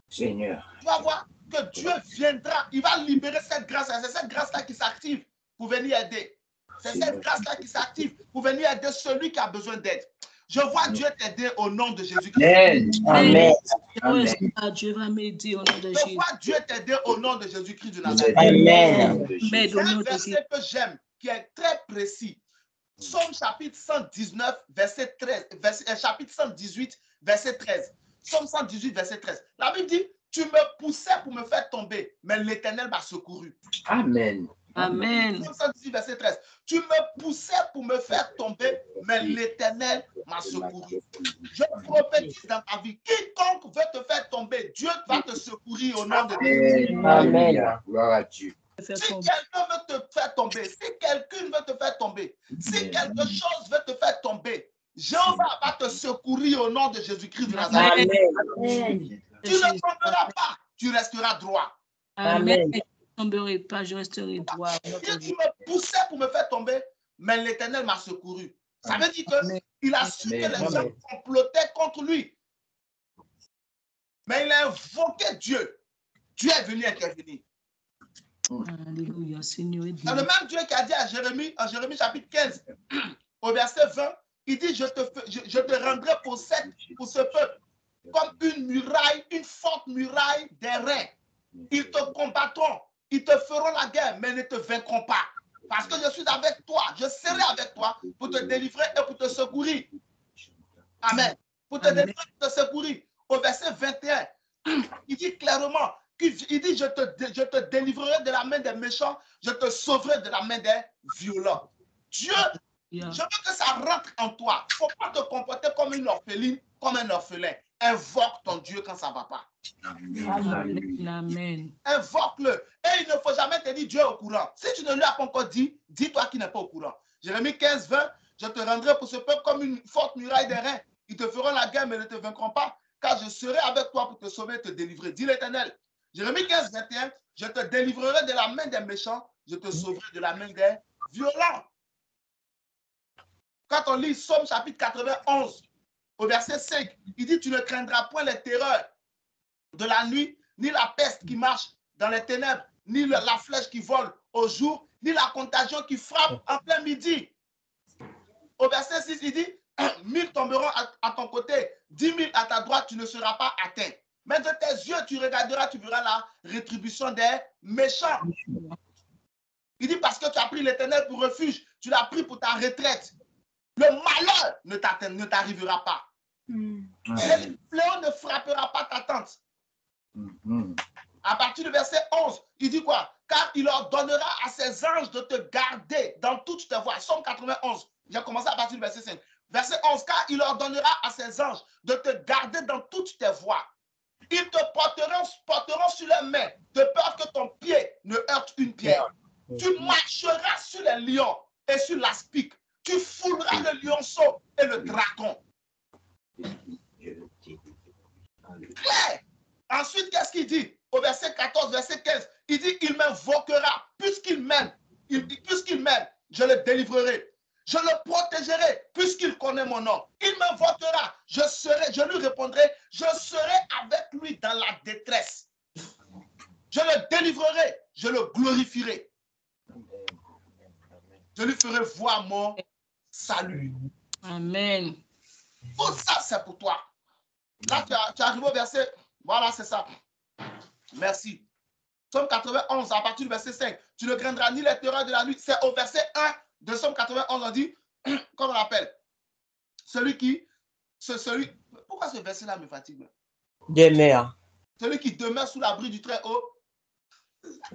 Seigneur. Tu vas voir que Dieu viendra. Il va libérer cette grâce. C'est cette grâce-là qui s'active pour venir aider. C'est cette grâce-là qui s'active pour venir aider celui qui a besoin d'aide. Je vois Dieu t'aider au nom de Jésus-Christ. Amen. Dieu va m'aider au nom de Je Jésus. vois Dieu t'aider au nom de Jésus-Christ de Nazareth. Amen. C'est un verset que j'aime, qui est très précis. Somme chapitre 119, verset 13, chapitre 118, verset 13. Somme 118, verset 13. La Bible dit, tu me poussais pour me faire tomber, mais l'Éternel m'a secouru. Amen. Amen. Somme 118, verset 13. Tu me poussais pour me faire tomber, mais l'Éternel m'a secouru. Je prophétise dans ta vie, quiconque veut te faire tomber, Dieu va te secourir au nom de Jésus. Amen. Gloire à Dieu. Si quelqu'un veut te faire tomber, si quelqu'un veut te faire tomber, si quelque chose veut te faire tomber, Jéhovah va te secourir au nom de Jésus-Christ de Nazareth. Amen. Tu ne tomberas pas, tu resteras droit. Amen. Je ne tomberai pas, je resterai droit. Dieu qui me poussait pour me faire tomber, mais l'Éternel m'a secouru. Ça veut dire qu'il a su que les gens complotaient contre lui. Mais il a invoqué Dieu. Dieu est venu intervenir. Alléluia, Seigneur. C'est le même Dieu qui a dit à Jérémie, en Jérémie chapitre 15, au verset 20, il dit, je te rendrai pour ce peuple comme une muraille, une forte muraille d'airain. Ils te combattront, ils te feront la guerre, mais ne te vaincront pas. Parce que je suis avec toi, je serai avec toi pour te délivrer et pour te secourir. Amen. Pour te délivrer et pour te secourir. Au verset 21, il dit clairement, il dit, je te délivrerai de la main des méchants, je te sauverai de la main des violents. Dieu, je veux que ça rentre en toi. Il ne faut pas te comporter comme une orpheline, comme un orphelin. Invoque ton Dieu quand ça ne va pas. Amen. Invoque-le. Et il ne faut jamais te dire Dieu est au courant. Si tu ne lui as pas encore dit, dis-toi qu'il n'est pas au courant. Jérémie 15, 20, je te rendrai pour ce peuple comme une forte muraille d'airain. Ils te feront la guerre, mais ne te vaincront pas, car je serai avec toi pour te sauver et te délivrer. Dis l'Éternel. Jérémie 15, 21, je te délivrerai de la main des méchants, je te sauverai de la main des violents. Quand on lit Somme chapitre 91, au verset 5, il dit, tu ne craindras point les terreurs de la nuit, ni la peste qui marche dans les ténèbres, ni la flèche qui vole au jour, ni la contagion qui frappe en plein midi. Au verset 6, il dit, 1000 tomberont à ton côté, 10 000 à ta droite, tu ne seras pas atteint. Mais de tes yeux, tu regarderas, tu verras la rétribution des méchants. Il dit, parce que tu as pris l'Éternel pour refuge, tu l'as pris pour ta retraite. Le malheur ne t'arrivera pas. Le fléau ne frappera pas ta tente. À partir du verset 11, Il dit quoi? Car il ordonnera à ses anges de te garder dans toutes tes voies. Somme 91. J'ai commencé à partir du verset 5. Verset 11. Car il ordonnera à ses anges de te garder dans toutes tes voies. Ils te porteront sur les mains, de peur que ton pied ne heurte une pierre. Tu marcheras sur les lions et sur l'aspic. Tu fouleras le lionceau et le dragon. Claire. Ensuite, qu'est-ce qu'il dit? Au verset 14, verset 15, il dit, il m'invoquera, puisqu'il m'aime, je le délivrerai. Je le protégerai, puisqu'il connaît mon nom. Il m'invoquera, je lui répondrai, je serai avec lui dans la détresse. Je le délivrerai, je le glorifierai. Je lui ferai voir mon salut. Amen. Tout ça, c'est pour toi. Là, tu arrives au verset, voilà, c'est ça. Merci. Somme 91, à partir du verset 5. Tu ne craindras ni les terreurs de la nuit. C'est au verset 1 de Somme 91, on dit, comme on l'appelle, pourquoi ce verset-là me fatigue? Demeure. Celui qui demeure sous l'abri du Très-Haut.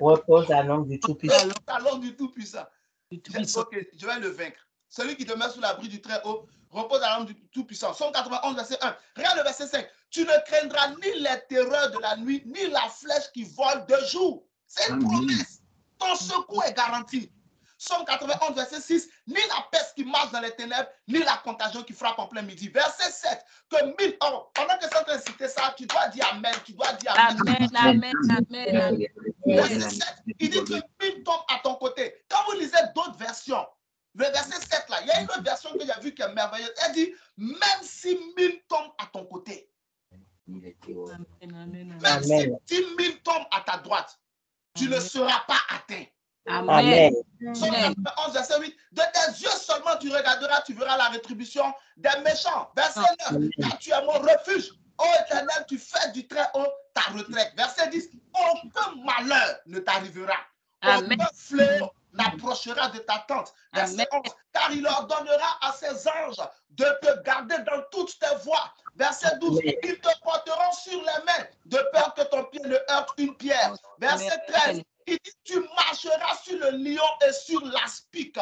Repose à l'ombre du Tout-Puissant. À l'ombre du Tout-Puissant. Ok, je vais le vaincre. Celui qui demeure sous l'abri du Très-Haut repose à l'ombre du Tout-Puissant. Somme 91, verset 1. Regarde le verset 5. Tu ne craindras ni les terreurs de la nuit, ni la flèche qui vole de jour. C'est une promesse. Ton secours est garanti. Somme 91, verset 6. Ni la peste qui marche dans les ténèbres, ni la contagion qui frappe en plein midi. Verset 7. Que 1000 ans, pendant que c'est en train de citer ça, tu dois dire Amen. Tu dois dire Amen. Amen, amen, amen. Verset 7. Il dit que 1000 tombent à ton côté. Quand vous lisez d'autres versions, le verset 7 là, il y a une autre version que j'ai vue qui est merveilleuse. Elle dit, même si 1000 tombent à ton côté, même si 10 000 tombent à ta droite, tu ne seras pas atteint. Amen. Somme 91, verset 8. De tes yeux seulement tu regarderas, tu verras la rétribution des méchants. Verset 9. Car tu es mon refuge. Ô Éternel, tu fais du Très-Haut ta retraite. Verset 10. Aucun malheur ne t'arrivera. Aucun fléau n'approchera de ta tente. Verset 11. Car il ordonnera à ses anges de te garder dans toutes tes voies. Verset 12. Ils te porteront sur les mains de peur que ton pied ne heurte une pierre. Verset 13. Il dit, tu marcheras sur le lion et sur l'aspic. Tu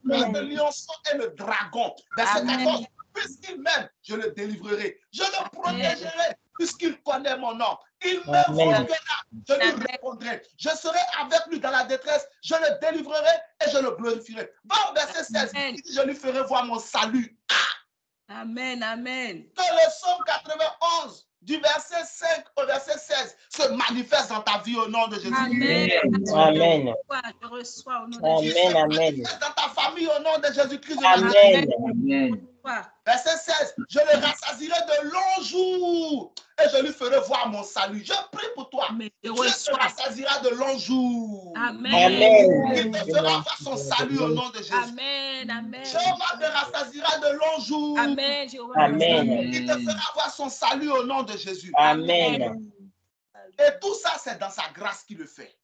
feras le lionceau et le dragon. Verset 14. Puisqu'il m'aime, je le délivrerai. Je le protégerai, puisqu'il connaît mon nom. Il m'invoquera, je lui répondrai. Je serai avec lui dans la détresse. Je le délivrerai et je le glorifierai. Va au verset 16. Il dit, je lui ferai voir mon salut. Amen, amen. Que le psaume 91, du verset 5 au verset 16, se manifeste dans ta vie au nom de Jésus. Amen. Amen. Je reçois au nom de Jésus. Amen. Amen. Dans ta famille au nom de Jésus-Christ. Amen. Verset 16, je le rassasierai de longs jours et je lui ferai voir mon salut. Je prie pour toi. Tu te rassasieras de longs jours. Amen. Il te fera voir son salut au nom de Jésus. Amen. Amen. Jéhovah te rassasiera de longs jours. Amen. Amen. Il te fera voir son salut au nom de Jésus. Amen. Et tout ça, c'est dans sa grâce qu'il le fait.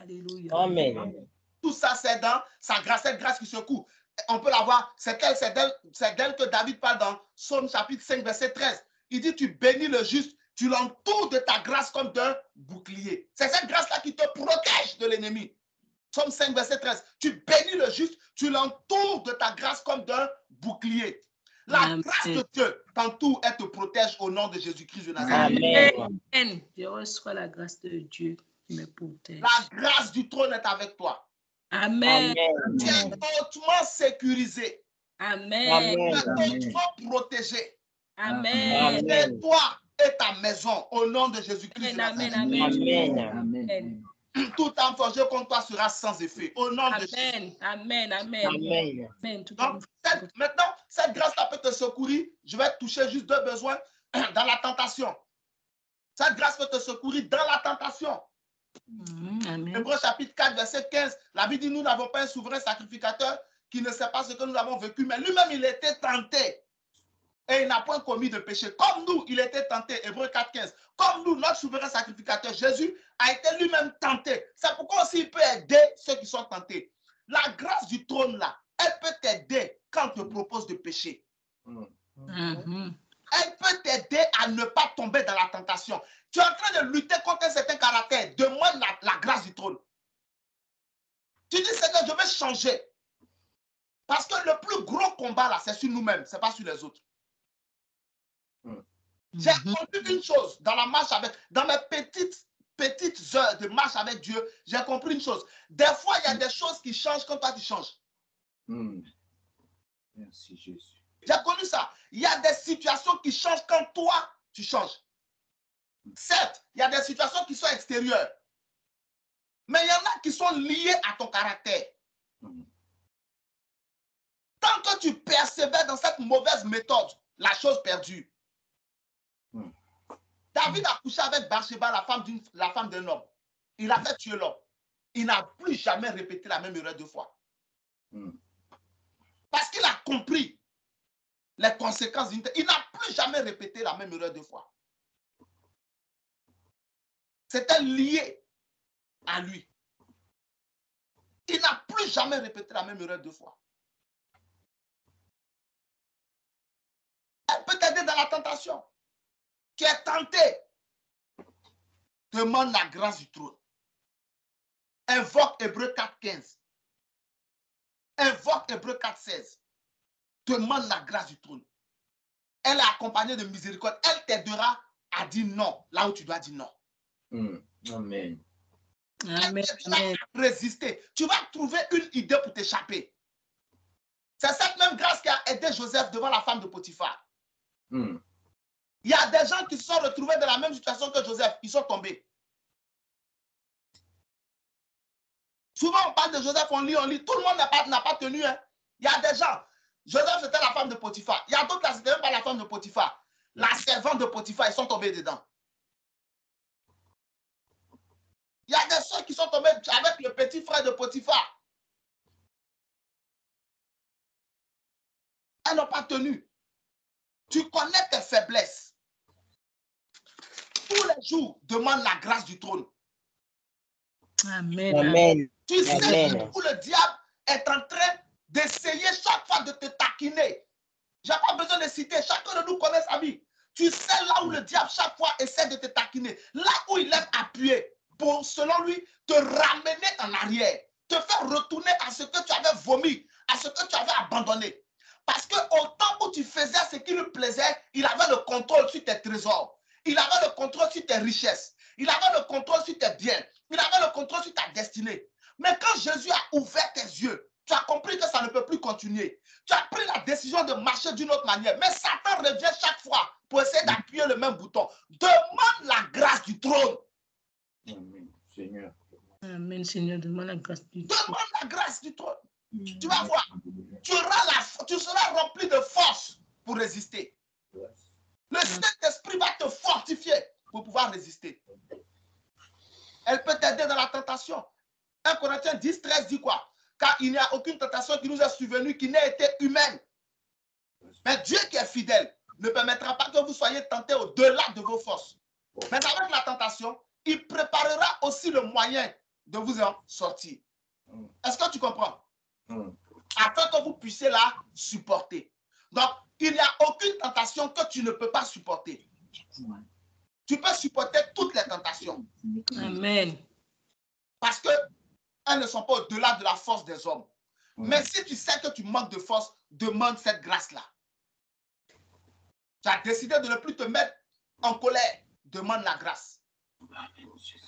Alléluia. Amen. Tout ça, c'est dans sa grâce, cette grâce qui secoue. On peut la voir, c'est d'elle que David parle dans Psaume chapitre 5, verset 13. Il dit, tu bénis le juste, tu l'entoures de ta grâce comme d'un bouclier. C'est cette grâce-là qui te protège de l'ennemi. Psaume 5, verset 13. Tu bénis le juste, tu l'entoures de ta grâce comme d'un bouclier. La grâce de Dieu t'entoure et te protège au nom de Jésus-Christ de Nazareth. Amen. Je reçois la grâce de Dieu qui me protège. La grâce du trône est avec toi. Amen. Tu es hautement sécurisé. Amen. Tu es hautement protégé. Amen. Et toi et ta maison, au nom de Jésus-Christ. Amen. Amen. Toute âme forgée contre toi sera sans effet. Au nom de Jésus. Amen. Amen. Donc, maintenant, cette grâce-là peut te secourir. Je vais toucher juste deux besoins dans la tentation. Cette grâce peut te secourir dans la tentation. Hébreux chapitre 4, verset 15, la Bible dit, nous n'avons pas un souverain sacrificateur qui ne sait pas ce que nous avons vécu, mais lui-même, il était tenté. Et il n'a point commis de péché. Comme nous, il était tenté. Hébreux 4, 15. Comme nous, notre souverain sacrificateur, Jésus, a été lui-même tenté. C'est pourquoi aussi il peut aider ceux qui sont tentés. La grâce du trône, là, elle peut t'aider quand on te propose de pécher. Elle peut t'aider à ne pas tomber dans la tentation. Tu es en train de lutter contre un certain caractère. Demande la Tu dis, Seigneur, je vais changer. Parce que le plus gros combat, là, c'est sur nous-mêmes, ce n'est pas sur les autres. J'ai compris une chose dans la marche avec, dans mes petites heures de marche avec Dieu, j'ai compris une chose. Des fois, il y a des choses qui changent quand toi, tu changes. Merci, Jésus. J'ai connu ça. Il y a des situations qui changent quand toi, tu changes. Certes, il y a des situations qui sont extérieures. Mais il y en a qui sont liées à ton caractère. Tant que tu persévères dans cette mauvaise méthode, la chose perdue. David a couché avec Bathsheba, la femme d'un homme. Il a fait tuer l'homme. Il n'a plus jamais répété la même erreur deux fois. Parce qu'il a compris les conséquences. Il n'a plus jamais répété la même erreur deux fois. C'était lié à lui. Il n'a plus jamais répété la même erreur deux fois. Elle peut t'aider dans la tentation. Tu es tenté. Demande la grâce du trône. Invoque Hébreux 4.15. Invoque Hébreux 4.16. Demande la grâce du trône. Elle est accompagnée de miséricorde. Elle t'aidera à dire non, là où tu dois dire non. Amen. Amen. Amen. Résister. Tu vas trouver une idée pour t'échapper. C'est cette même grâce qui a aidé Joseph devant la femme de Potiphar. Il y a des gens qui se sont retrouvés dans la même situation que Joseph. Ils sont tombés. Souvent, on parle de Joseph, on lit. Tout le monde n'a pas tenu. Hein. Il y a des gens. Joseph, c'était la femme de Potiphar. Il y a d'autres là, c'était même pas la femme de Potiphar. La servante de Potiphar, ils sont tombés dedans. Il y a des soeurs qui sont tombées avec le petit frère de Potiphar. Elles n'ont pas tenu. Tu connais tes faiblesses. Tous les jours, demande la grâce du trône. Amen. Amen. Tu sais Amen. où le diable est en train d'essayer chaque fois de te taquiner. Je n'ai pas besoin de citer. Chacun de nous connaît sa vie. Tu sais là où le diable chaque fois essaie de te taquiner. Là où il aime appuyer pour, selon lui, te ramener en arrière. Te faire retourner à ce que tu avais vomi, à ce que tu avais abandonné. Parce qu'au temps où tu faisais ce qui lui plaisait, il avait le contrôle sur tes trésors. Il avait le contrôle sur tes richesses. Il avait le contrôle sur tes biens. Il avait le contrôle sur ta destinée. Mais quand Jésus a ouvert tes yeux, tu as compris que ça ne peut plus continuer. Tu as pris la décision de marcher d'une autre manière. Mais Satan revient chaque fois pour essayer d'appuyer le même bouton. Demande la grâce du trône. Amen, Seigneur. Amen, Seigneur, demande la grâce du trône. Demande la grâce du trône. Tu vas voir. Tu seras rempli de force pour résister. Le Saint-Esprit va te fortifier pour pouvoir résister. Elle peut t'aider dans la tentation. 1 Corinthiens 10, 13 dit quoi? Car il n'y a aucune tentation qui nous est survenue qui n'ait été humaine. Mais Dieu qui est fidèle ne permettra pas que vous soyez tentés au-delà de vos forces. Mais avec la tentation, il préparera aussi le moyen de vous en sortir. Est-ce que tu comprends? Afin que vous puissiez la supporter. Donc, il n'y a aucune tentation que tu ne peux pas supporter. Tu peux supporter toutes les tentations. Amen. Parce qu'elles ne sont pas au-delà de la force des hommes. Mais si tu sais que tu manques de force, demande cette grâce-là. Tu as décidé de ne plus te mettre en colère. Demande la grâce.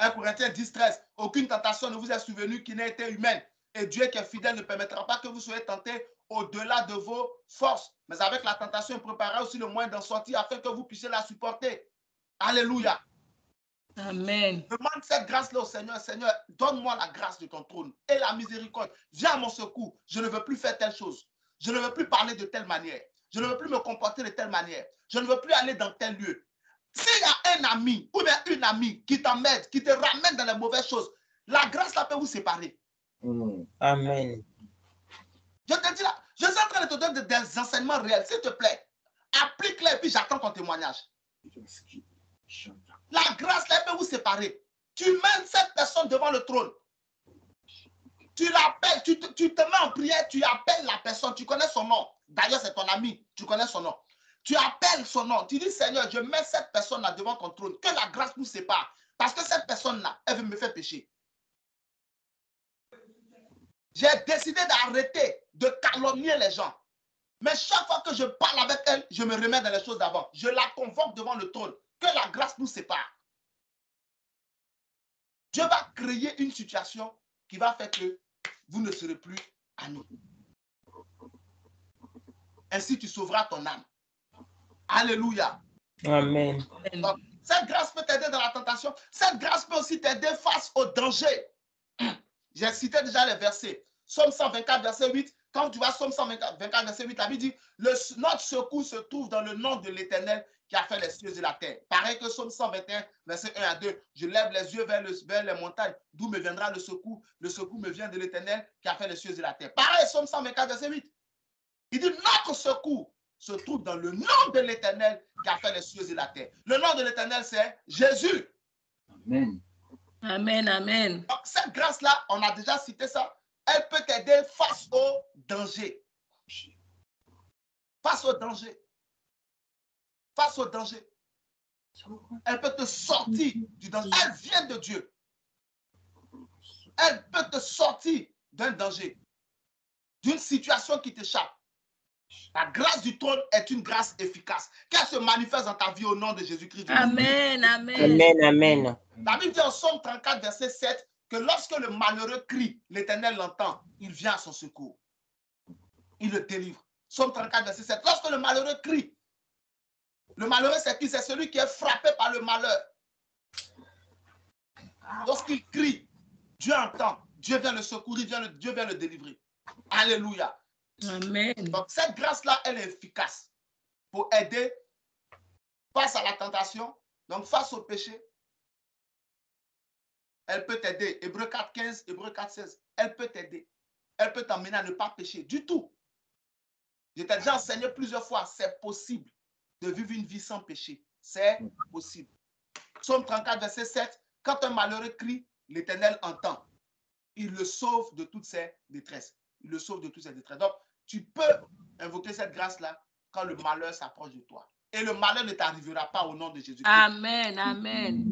1 Corinthiens 10, 13. Aucune tentation ne vous est survenue qui n'ait été humaine. Et Dieu qui est fidèle ne permettra pas que vous soyez tentés au-delà de vos forces. Mais avec la tentation, il préparera aussi le moyen d'en sortir afin que vous puissiez la supporter. Alléluia. Amen. Demande cette grâce-là au Seigneur. Seigneur, donne-moi la grâce de ton trône et la miséricorde. Viens à mon secours. Je ne veux plus faire telle chose. Je ne veux plus parler de telle manière. Je ne veux plus me comporter de telle manière. Je ne veux plus aller dans tel lieu. S'il y a un ami ou bien une amie qui t'emmène, qui te ramène dans les mauvaises choses, la grâce là peut vous séparer. Amen. Je te dis là, je suis en train de te donner des enseignements réels. S'il te plaît, applique-les et puis j'attends ton témoignage. La grâce là peut vous séparer. Tu mènes cette personne devant le trône. Tu l'appelles, tu te mets en prière, tu appelles la personne, tu connais son nom. D'ailleurs, c'est ton ami, tu connais son nom. Tu appelles son nom, tu dis Seigneur, je mets cette personne-là devant ton trône, que la grâce nous sépare. Parce que cette personne-là, elle veut me faire pécher. J'ai décidé d'arrêter de calomnier les gens. Mais chaque fois que je parle avec elle, je me remets dans les choses d'avant. Je la convoque devant le trône. Que la grâce nous sépare. Dieu va créer une situation qui va faire que vous ne serez plus amis. Ainsi, tu sauveras ton âme. Alléluia. Amen. Donc, cette grâce peut t'aider dans la tentation. Cette grâce peut aussi t'aider face au danger. J'ai cité déjà les versets. Psaume 124, verset 8. Quand tu vois Psaume 124, verset 8, la Bible dit, notre secours se trouve dans le nom de l'Éternel qui a fait les cieux et la terre. Pareil que Psaume 121, verset 1 à 2. Je lève les yeux vers les montagnes, d'où me viendra le secours. Le secours me vient de l'Éternel qui a fait les cieux et la terre. Pareil, Psaume 124, verset 8. Il dit, notre secours se trouve dans le nom de l'Éternel qui a fait les cieux et la terre. Le nom de l'Éternel, c'est Jésus. Amen. Amen, amen. Donc, cette grâce-là, on a déjà cité ça, elle peut t'aider face au danger. Face au danger. Face au danger. Elle peut te sortir du danger. Elle vient de Dieu. Elle peut te sortir d'un danger, d'une situation qui t'échappe. La grâce du trône est une grâce efficace. Qu'elle se manifeste dans ta vie au nom de Jésus-Christ. Amen, amen. Amen, amen. La Bible dit en Psaume 34, verset 7, que lorsque le malheureux crie, l'Éternel l'entend, il vient à son secours. Il le délivre. Psaume 34, verset 7. Lorsque le malheureux crie, le malheureux, c'est qui? C'est celui qui est frappé par le malheur. Lorsqu'il crie, Dieu entend. Dieu vient le secourir, Dieu vient le délivrer. Alléluia. Amen. Donc, cette grâce-là, elle est efficace pour aider face à la tentation, donc face au péché. Elle peut t'aider. Hébreux 4, 15, Hébreux 4, 16. Elle peut t'aider. Elle peut t'emmener à ne pas pécher du tout. Je t'ai déjà enseigné plusieurs fois, c'est possible de vivre une vie sans péché. C'est possible. Psaume 34, verset 7. Quand un malheureux crie, l'Éternel entend. Il le sauve de toutes ses détresses. Il le sauve de toutes ses détresses. Donc, tu peux invoquer cette grâce-là quand le malheur s'approche de toi. Et le malheur ne t'arrivera pas au nom de Jésus-Christ. Amen, amen.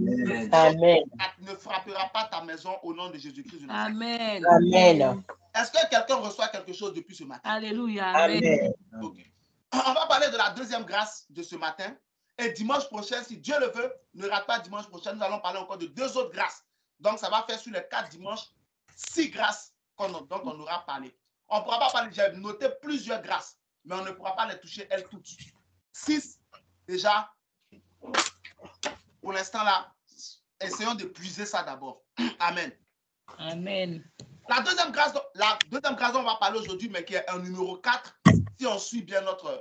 Amen. Ne frappera pas ta maison au nom de Jésus-Christ. Amen. Amen. Est-ce que quelqu'un reçoit quelque chose depuis ce matin? Alléluia. Amen. Amen. Okay. On va parler de la deuxième grâce de ce matin. Et dimanche prochain, si Dieu le veut, ne rate pas dimanche prochain, nous allons parler encore de 2 autres grâces. Donc, ça va faire sur les 4 dimanches 6 grâces dont on aura parlé. On ne pourra pas parler, j'ai noté plusieurs grâces, mais on ne pourra pas les toucher elles toutes. 6, déjà, pour l'instant là, essayons de puiser ça d'abord. Amen. Amen. La deuxième grâce dont on va parler aujourd'hui, mais qui est un numéro 4, si on suit bien notre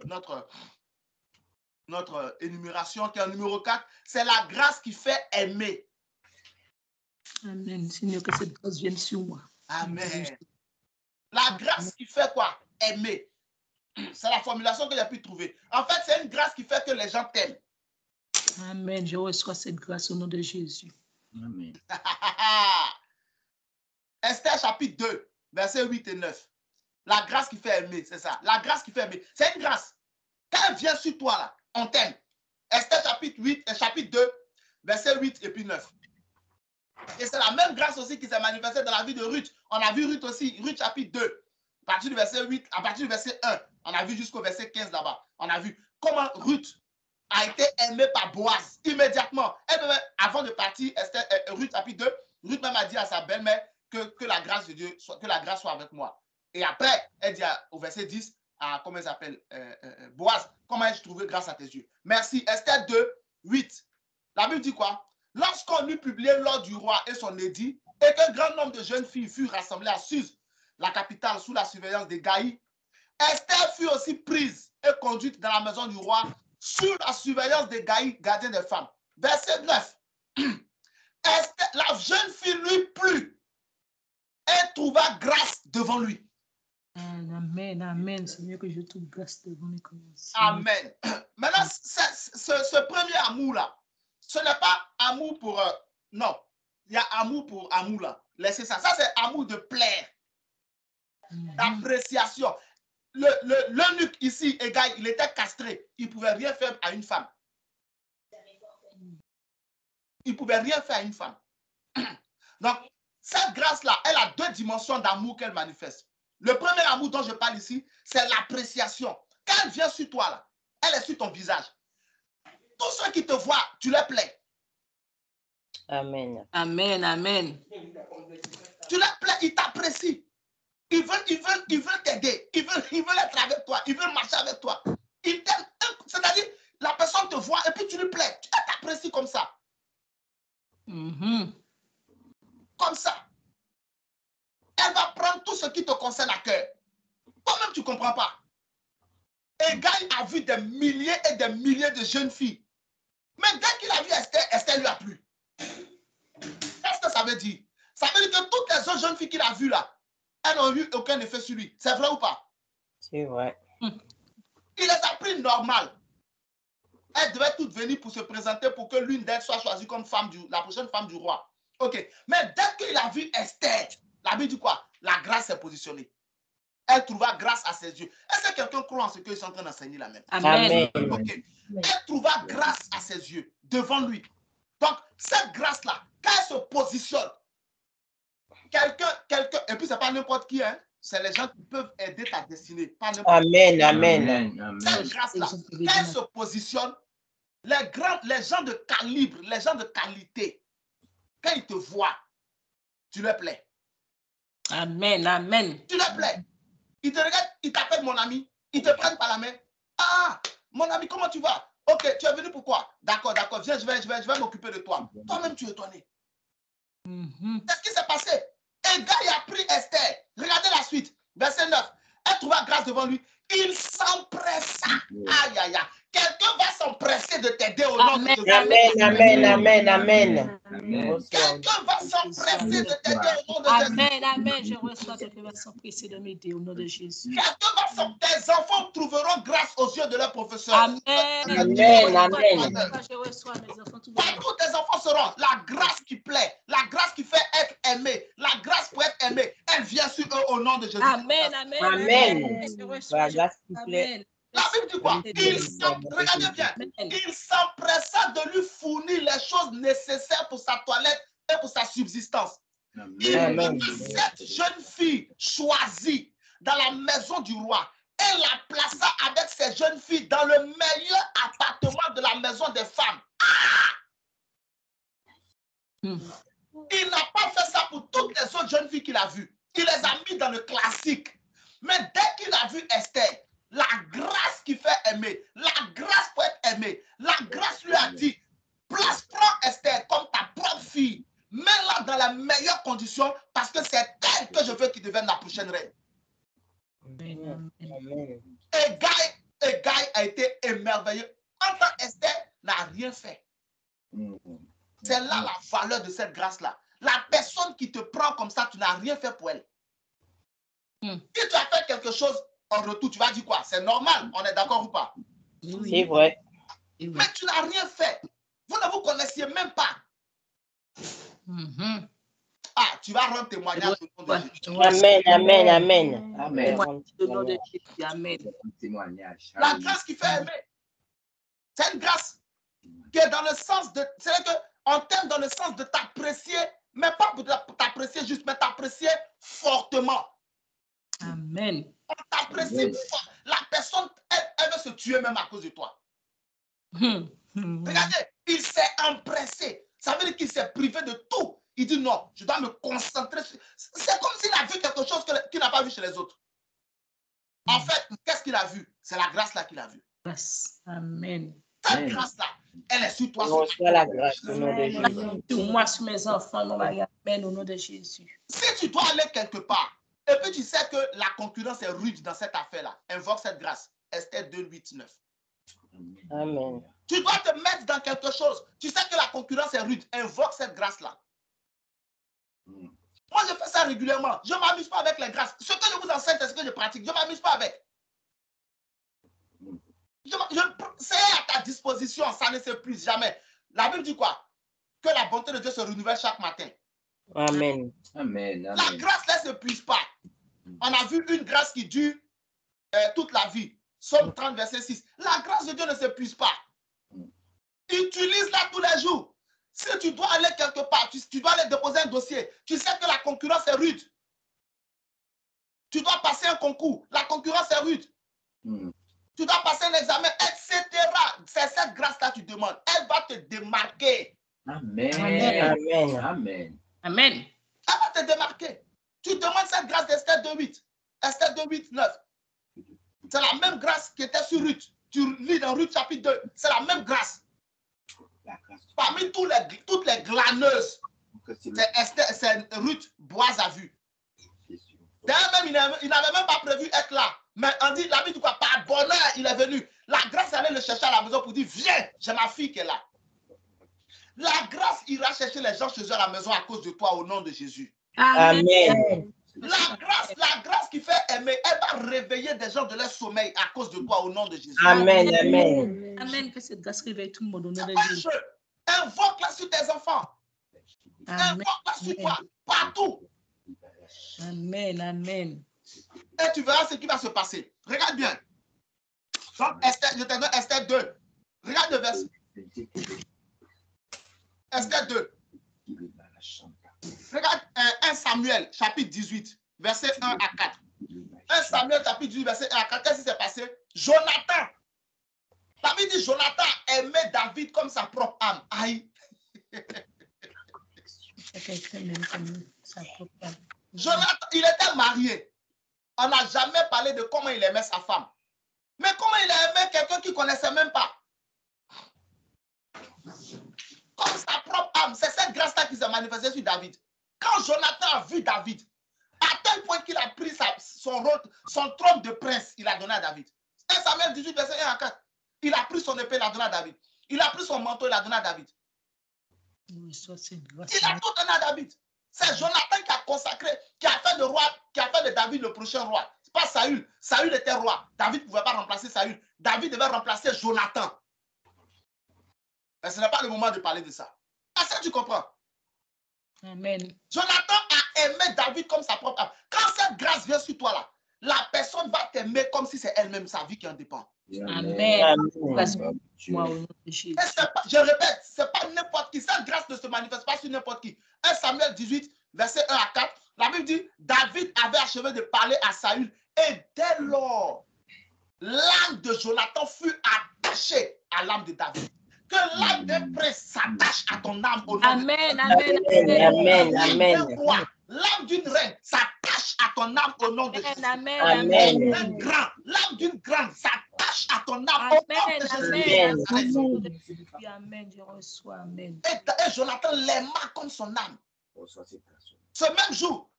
énumération, qui est un numéro 4, c'est la grâce qui fait aimer. Amen. Seigneur, que cette grâce vienne sur moi. Amen. La grâce qui fait quoi? Aimer. C'est la formulation que j'ai pu trouver. En fait, c'est une grâce qui fait que les gens t'aiment. Amen. Je reçois cette grâce au nom de Jésus. Amen. Esther chapitre 2, versets 8 et 9. La grâce qui fait aimer, c'est ça. La grâce qui fait aimer. C'est une grâce. Quand elle vient sur toi, là, on t'aime. Esther chapitre 2, versets 8 et puis 9. Et c'est la même grâce aussi qui s'est manifestée dans la vie de Ruth. On a vu Ruth aussi, Ruth chapitre 2, à partir du verset 8, à partir du verset 1. On a vu jusqu'au verset 15 là-bas. On a vu comment Ruth a été aimée par Boaz immédiatement. Elle, avant de partir, Ruth chapitre 2, Ruth même a dit à sa belle-mère que la grâce de Dieu, que la grâce soit avec moi. Et après, elle dit au verset 10, à, comment elle s'appelle, Boaz, comment ai-je trouvé grâce à tes yeux? Merci. Esther 2, 8. La Bible dit quoi? Lorsqu'on eut publié l'ordre du roi et son édit, et qu'un grand nombre de jeunes filles furent rassemblées à Suse, la capitale, sous la surveillance des Gaïs, Esther fut aussi prise et conduite dans la maison du roi sous la surveillance des Gaïs, gardiens des femmes. Verset 9. Esther, la jeune fille lui plut et trouva grâce devant lui. Amen, amen. Seigneur, que je trouve grâce devant mes commencements. Amen. Maintenant, ce premier amour-là, ce n'est pas amour pour... non, il y a amour pour amour là. Laissez ça. Ça, c'est amour de plaire, d'appréciation. L'eunuque ici, égal, il était castré. Il ne pouvait rien faire à une femme. Il ne pouvait rien faire à une femme. Donc, cette grâce-là, elle a deux dimensions d'amour qu'elle manifeste. Le premier amour dont je parle ici, c'est l'appréciation. Quand elle vient sur toi, là, elle est sur ton visage. Tous ceux qui te voient, tu les plais. Amen. Amen, amen. Tu les plais, ils t'apprécient. Ils veulent t'aider. Ils veulent être avec toi. Ils veulent marcher avec toi. Ils t'aiment. C'est-à-dire, la personne te voit et puis tu lui plais. Elle t'apprécie comme ça. Comme ça. Elle va prendre tout ce qui te concerne à cœur. Toi-même, tu ne comprends pas. Et Gaï a vu des milliers et des milliers de jeunes filles. Mais dès qu'il a vu Esther, Esther lui a plu. Qu'est-ce que ça veut dire? Ça veut dire que toutes les autres jeunes filles qu'il a vues là, elles n'ont eu aucun effet sur lui. C'est vrai ou pas? C'est vrai. Il les a pris normal. Elles devaient toutes venir pour se présenter pour que l'une d'elles soit choisie comme la prochaine femme du roi. Ok. Mais dès qu'il a vu Esther, la Bible dit quoi? La grâce s'est positionnée. Elle trouva grâce à ses yeux. Est-ce que quelqu'un croit en ce qu'ils sont en train d'enseigner là même? Amen. Okay. Elle trouva grâce à ses yeux devant lui. Donc, cette grâce-là, quand elle se positionne, quelqu'un, et puis c'est pas n'importe qui, hein, c'est les gens qui peuvent aider ta destinée. Pas n'importe qui. Amen. Amen. Cette grâce-là, quand elle se positionne, les gens de calibre, les gens de qualité, quand ils te voient, tu leur plais. Amen, amen. Tu leur plais. Ils te regardent, ils t'appellent mon ami, ils te prennent par la main. Ah, mon ami, comment tu vas? Ok, tu es venu pourquoi? D'accord, d'accord, viens, je vais m'occuper de toi. Toi-même, tu es étonné. C'est ce qui s'est passé. Et Gaï a pris Esther. Regardez la suite. Verset 9. Elle trouva grâce devant lui. Il s'empressa. Aïe, aïe, aïe. Quelqu'un va s'empresser de t'aider au nom de Jésus. Amen. Amen. Quelqu'un va s'empresser de t'aider au nom de Jésus. Amen, amen. Je reçois quelqu'un va s'empresser de m'aider au nom de Jésus. Quelqu'un va s'empresser. Tes enfants trouveront grâce aux yeux de leur professeur. Amen. Je reçois mes enfants. Partout tes enfants seront. La grâce qui plaît, la grâce qui fait être aimé, la grâce pour être aimé, elle vient sur eux au nom de Jésus. Amen, amen. Amen. Je reçois. La grâce qui plaît. La Bible dit quoi? Regardez bien. Il s'empressa de lui fournir les choses nécessaires pour sa toilette et pour sa subsistance. Amen. Cette jeune fille choisie dans la maison du roi, elle la plaça avec ces jeunes filles dans le meilleur appartement de la maison des femmes. Il n'a pas fait ça pour toutes les autres jeunes filles qu'il a vues. Il les a mis dans le classique. Mais dès qu'il a vu Esther, la grâce qui fait aimer, la grâce pour être aimé, la grâce lui a dit, prends Esther comme ta propre fille, mets-la dans les meilleures conditions parce que c'est elle que je veux qu'il devienne la prochaine reine. Amen. Et Gaï a été émerveillé. En tant qu'Esther n'a rien fait. C'est là la valeur de cette grâce-là. La personne qui te prend comme ça, tu n'as rien fait pour elle. Si tu as fait quelque chose en retour, tu vas dire quoi? C'est normal, on est d'accord ou pas? C'est vrai. Mais tu n'as rien fait. Vous ne vous connaissiez même pas. Ah, tu vas rendre témoignage au nom de Jésus. Amen. Au nom de Jésus. Amen. La grâce qui fait aimer. C'est une grâce qui est dans le sens de... C'est-à-dire qu'on t'aime dans le sens de t'apprécier, mais pas pour t'apprécier juste, mais t'apprécier fortement. Amen. On t'apprécie fort. La personne, elle veut se tuer même à cause de toi. Regardez, il s'est empressé. Ça veut dire qu'il s'est privé de tout. Il dit non, je dois me concentrer sur... C'est comme s'il a vu quelque chose qu'il n'a pas vu chez les autres. En fait, qu'est-ce qu'il a vu? C'est la grâce là qu'il a vue. Amen. Cette grâce-là, elle est sur toi. Reçois la grâce au nom de Jésus. Sur moi, sur mes enfants, mon mari, amen, au nom de Jésus. Si tu dois aller quelque part, et puis tu sais que la concurrence est rude dans cette affaire-là, invoque cette grâce. Esther 2, 8, 9. Amen. Tu dois te mettre dans quelque chose. Tu sais que la concurrence est rude, invoque cette grâce-là. Moi, je fais ça régulièrement. Je ne m'amuse pas avec les grâces. Ce que je vous enseigne, c'est ce que je pratique. Je ne m'amuse pas avec. C'est à ta disposition, ça ne s'épuise jamais. La Bible dit quoi? Que la bonté de Dieu se renouvelle chaque matin. Amen. La grâce ne s'épuise pas. On a vu une grâce qui dure toute la vie. Psaume 30, verset 6. La grâce de Dieu ne s'épuise pas. Utilise-la tous les jours. Si tu dois aller quelque part, tu dois aller déposer un dossier. Tu sais que la concurrence est rude. Tu dois passer un concours. La concurrence est rude. Tu dois passer un examen, etc. C'est cette grâce-là que tu demandes. Elle va te démarquer. Amen. Amen. Amen. Amen. Elle va te démarquer. Tu demandes cette grâce d'Esther 2.8. Esther 2.8, 9. C'est la même grâce qui était sur Ruth. Tu lis dans Ruth chapitre 2. C'est la même grâce. Parmi toutes les glaneuses, c'est Ruth Boaz a vu. D'ailleurs, même, il n'avait même pas prévu être là. Mais on dit, la vie du quoi, par bonheur, il est venu. La grâce allait le chercher à la maison pour dire, viens, j'ai ma fille qui est là. La grâce ira chercher les gens chez eux à la maison à cause de toi au nom de Jésus. Amen. La grâce qui fait aimer, elle va réveiller des gens de leur sommeil à cause de toi au nom de Jésus. Amen. Amen. Amen. Que cette grâce réveille tout le monde au nom de C'est pas un Jésus. jeu. Invoque-la sur tes enfants. Amen. Invoque-la sur toi, partout. Amen. Amen. Et tu verras ce qui va se passer. Regarde bien. Donc, Esther, je te donne Esther 2. Regarde le verset. Esther 2. Regarde 1 Samuel, chapitre 18, verset 1 à 4. 1 Samuel, chapitre 18, verset 1 à 4. Qu'est-ce qui s'est passé? Jonathan. La Bible dit Jonathan aimait David comme sa propre âme. Aïe. Jonathan, il était marié. On n'a jamais parlé de comment il aimait sa femme. Mais comment il aimait quelqu'un qu'il ne connaissait même pas. Comme sa propre âme. C'est cette grâce-là qui s'est manifestée sur David. Quand Jonathan a vu David, à tel point qu'il a pris son trône de prince, il a donné à David. 1 Samuel 18, verset 1 à 4. Il a pris son épée, il a donné à David. Il a pris son manteau, il a donné à David. Il a tout donné à David. C'est Jonathan qui a consacré, qui a fait de David le prochain roi. Ce n'est pas Saül. Saül était roi. David ne pouvait pas remplacer Saül. David devait remplacer Jonathan. Mais ce n'est pas le moment de parler de ça. Est-ce que tu comprends? Amen. Jonathan a aimé David comme sa propre âme. Quand cette grâce vient sur toi là, la personne va t'aimer comme si c'est elle-même sa vie qui en dépend. Amen. Amen. Je répète, ce n'est pas n'importe qui. Cette grâce ne se manifeste pas sur n'importe qui. 1 Samuel 18, verset 1 à 4, la Bible dit, David avait achevé de parler à Saül et dès lors, l'âme de Jonathan fut attachée à l'âme de David. Que l'âme d'un prince s'attache à ton âme au nom Amen. de Amen. Amen. Amen. L'âme d'un roi, l'âme d'une reine s'attache à ton âme au nom de Jésus. Amen. Amen. Un grand, l'âme d'une grande s'attache à ton âme Amen. au nom de Amen. Jésus. Amen. Je reçois. Amen. Et Jonathan l'aima comme son âme. Ce même jour,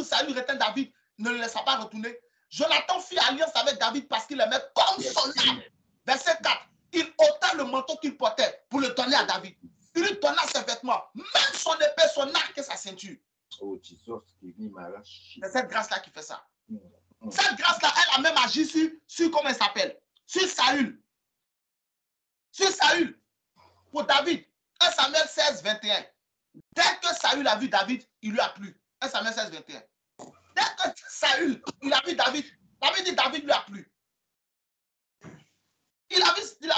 Saül retint David, ne le laissa pas retourner. Jonathan fit alliance avec David parce qu'il aimait comme son âme. Verset 4. Il ôta le manteau qu'il portait pour le donner à David. Il lui donna ses vêtements, même son épée, son arc et sa ceinture. C'est cette grâce-là qui fait ça. Cette grâce-là, elle a même agi sur comment elle s'appelle? Sur Saül. Sur Saül. Pour David. 1 Samuel 16, 21. Dès que Saül a vu David, il lui a plu. 1 Samuel 16, 21. Dès que Saül, il a vu David, David dit David lui a plu. Il a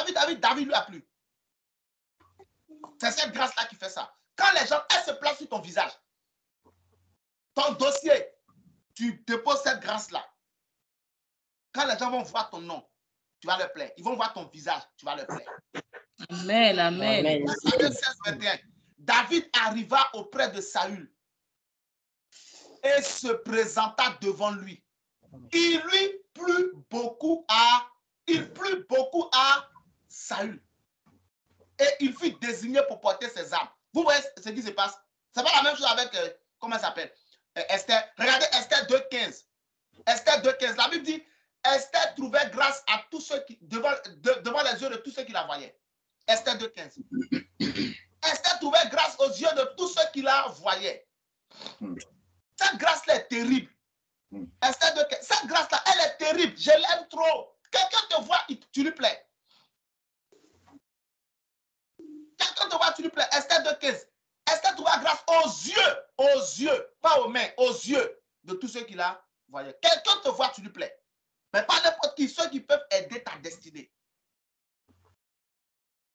vu David, David lui a plu. C'est cette grâce-là qui fait ça. Quand les gens, elles se placent sur ton visage, ton dossier, tu déposes cette grâce-là. Quand les gens vont voir ton nom, tu vas leur plaire. Ils vont voir ton visage, tu vas leur plaire. Amen. Amen. 16, 21. David arriva auprès de Saül et se présenta devant lui. Il plut beaucoup à Saül. Et il fut désigné pour porter ses armes. Vous voyez ce qui se passe? Ce n'est pas la même chose avec, comment elle s'appelle? Esther. Regardez Esther 2.15. Esther 2.15. La Bible dit, Esther trouvait grâce à tous ceux qui, devant les yeux de tous ceux qui la voyaient. Esther 2.15. Esther trouvait grâce aux yeux de tous ceux qui la voyaient. Cette grâce-là est terrible. Esther 2.15. Cette grâce-là, elle est terrible. Je l'aime trop. Quelqu'un te voit, tu lui plais. Quelqu'un te voit, tu lui plais. Esther 2.15. Esther trouvait grâce aux yeux, pas aux mains, aux yeux de tous ceux qui la voyaient. Quelqu'un te voit, tu lui plais. Mais pas n'importe qui, ceux qui peuvent aider ta destinée.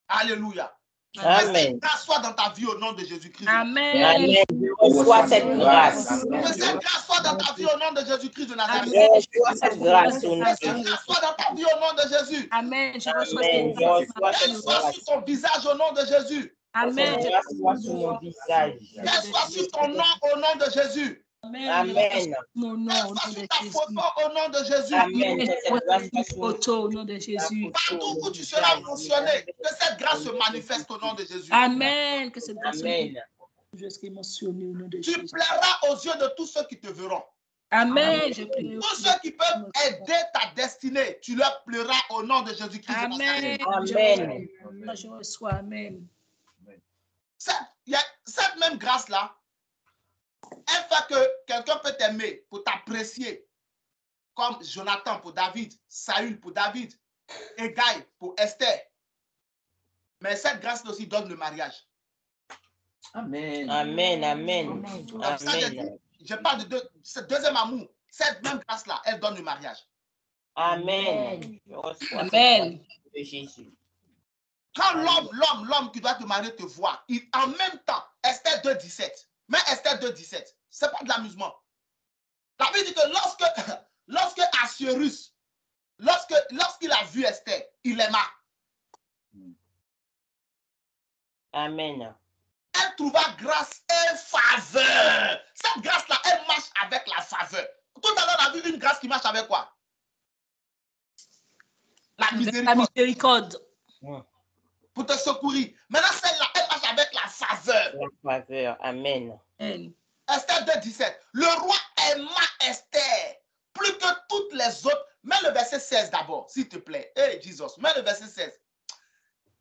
Alléluia. Amen. cette grâce soit dans ta vie au nom de Jésus-Christ. Amen. Amen. Je reçois cette grâce. Que cette grâce soit dans ta vie au nom de Jésus-Christ de Nazareth. Je reçois cette grâce au nom Que de cette Jésus. grâce soit dans ta vie au nom de Jésus. Amen. Je reçois Amen. cette Je reçois Qu'elle cette soit grâce. sur ton visage au nom de Jésus. Amen. Cette grâce soit sur mon visage. Qu'elle soit sur ton nom au nom de Jésus. Amen. Mon nom Qu'elle au soit nom sur de ta Jésus. photo au nom de Jésus. Amen. Que Je cette grâce reçois soit une sur photo au nom de Jésus. Partout où tu seras mentionné, que cette grâce se manifeste au nom de Jésus. Amen. Que cette grâce Amen. je serai mentionné au nom de Tu Jésus. plairas aux yeux de tous ceux qui te verront. Amen. Je prie. Tous ceux qui peuvent aider ta destinée, tu leur pleuras au nom de Jésus-Christ. Amen. Amen. Je reçois. Amen. Cette même grâce-là, elle fait que quelqu'un peut t'aimer pour t'apprécier, comme Jonathan pour David, Saül pour David, Hégai pour Esther. Mais cette grâce aussi donne le mariage. Amen. Amen. Amen. Donc, ça, je parle de ce deuxième amour. Cette même grâce-là, elle donne le mariage. Amen. Je reçois Amen. de Jésus. Quand l'homme qui doit te marier te voit, en même temps, Esther 2,17. Mais Esther 2,17, ce n'est pas de l'amusement. La Bible dit que lorsque Assuérus, lorsqu'il a vu Esther, il l'aima. Amen. Elle trouva grâce et faveur. Cette grâce-là, elle marche avec la faveur. Tout à l'heure, on a vu une grâce qui marche avec quoi? La miséricorde. La miséricorde. Pour te secourir. Maintenant, celle-là, elle marche avec la faveur. La faveur. Amen. Amen. Esther 2,17. Le roi aima Esther plus que toutes les autres. Mets le verset 16 d'abord, s'il te plaît. Hey, Jesus, mets le verset 16.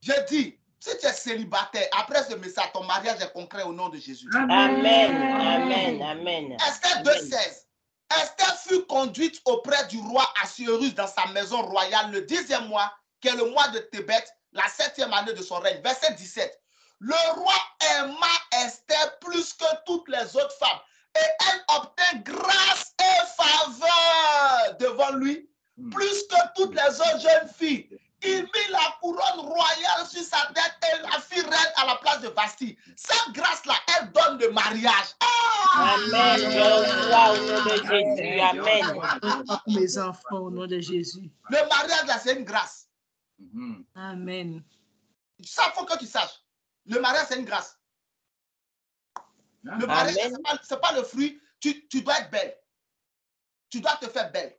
Je dis, si tu es célibataire, après ce message, ton mariage est concret au nom de Jésus. Amen. Amen. Amen. Esther 2,16. Esther fut conduite auprès du roi Assuérus dans sa maison royale le 10e mois, qui est le mois de Tébet, la 7e année de son règne. Verset 17. Le roi aima Esther plus que toutes les autres femmes et elle obtint grâce et faveur devant lui plus que toutes les autres jeunes filles. Il mit la couronne royale sur sa tête et la fit reine à la place de Vasti. Cette grâce-là, elle donne le mariage. Amen. Je reçois au nom de Jésus. Amen. Pour mes enfants, au nom de Jésus. Le mariage, là, c'est une grâce. Amen. Ça, il faut que tu saches. Le mariage, c'est une grâce. Le mariage, ce n'est pas le fruit. Tu dois être belle. Tu dois te faire belle.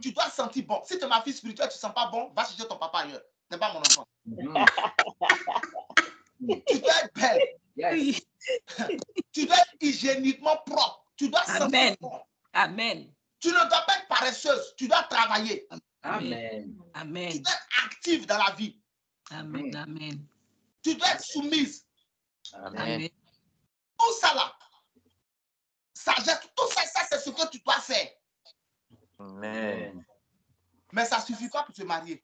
Tu dois te sentir bon. Si tu es ma fille spirituelle, tu ne sens pas bon, va chercher ton papa ailleurs. Ce n'est pas mon enfant. Tu dois être belle. Oui. Tu dois être hygiéniquement propre. Tu dois sentir bon. Amen. Tu ne dois pas être paresseuse. Tu dois travailler. Amen. Amen. Tu dois être active dans la vie. Amen. Amen. Tu dois être soumise. Amen. Tout ça là, sagesse, tout ça, c'est ce que tu dois faire. Amen. Mais ça ne suffit pas pour te marier.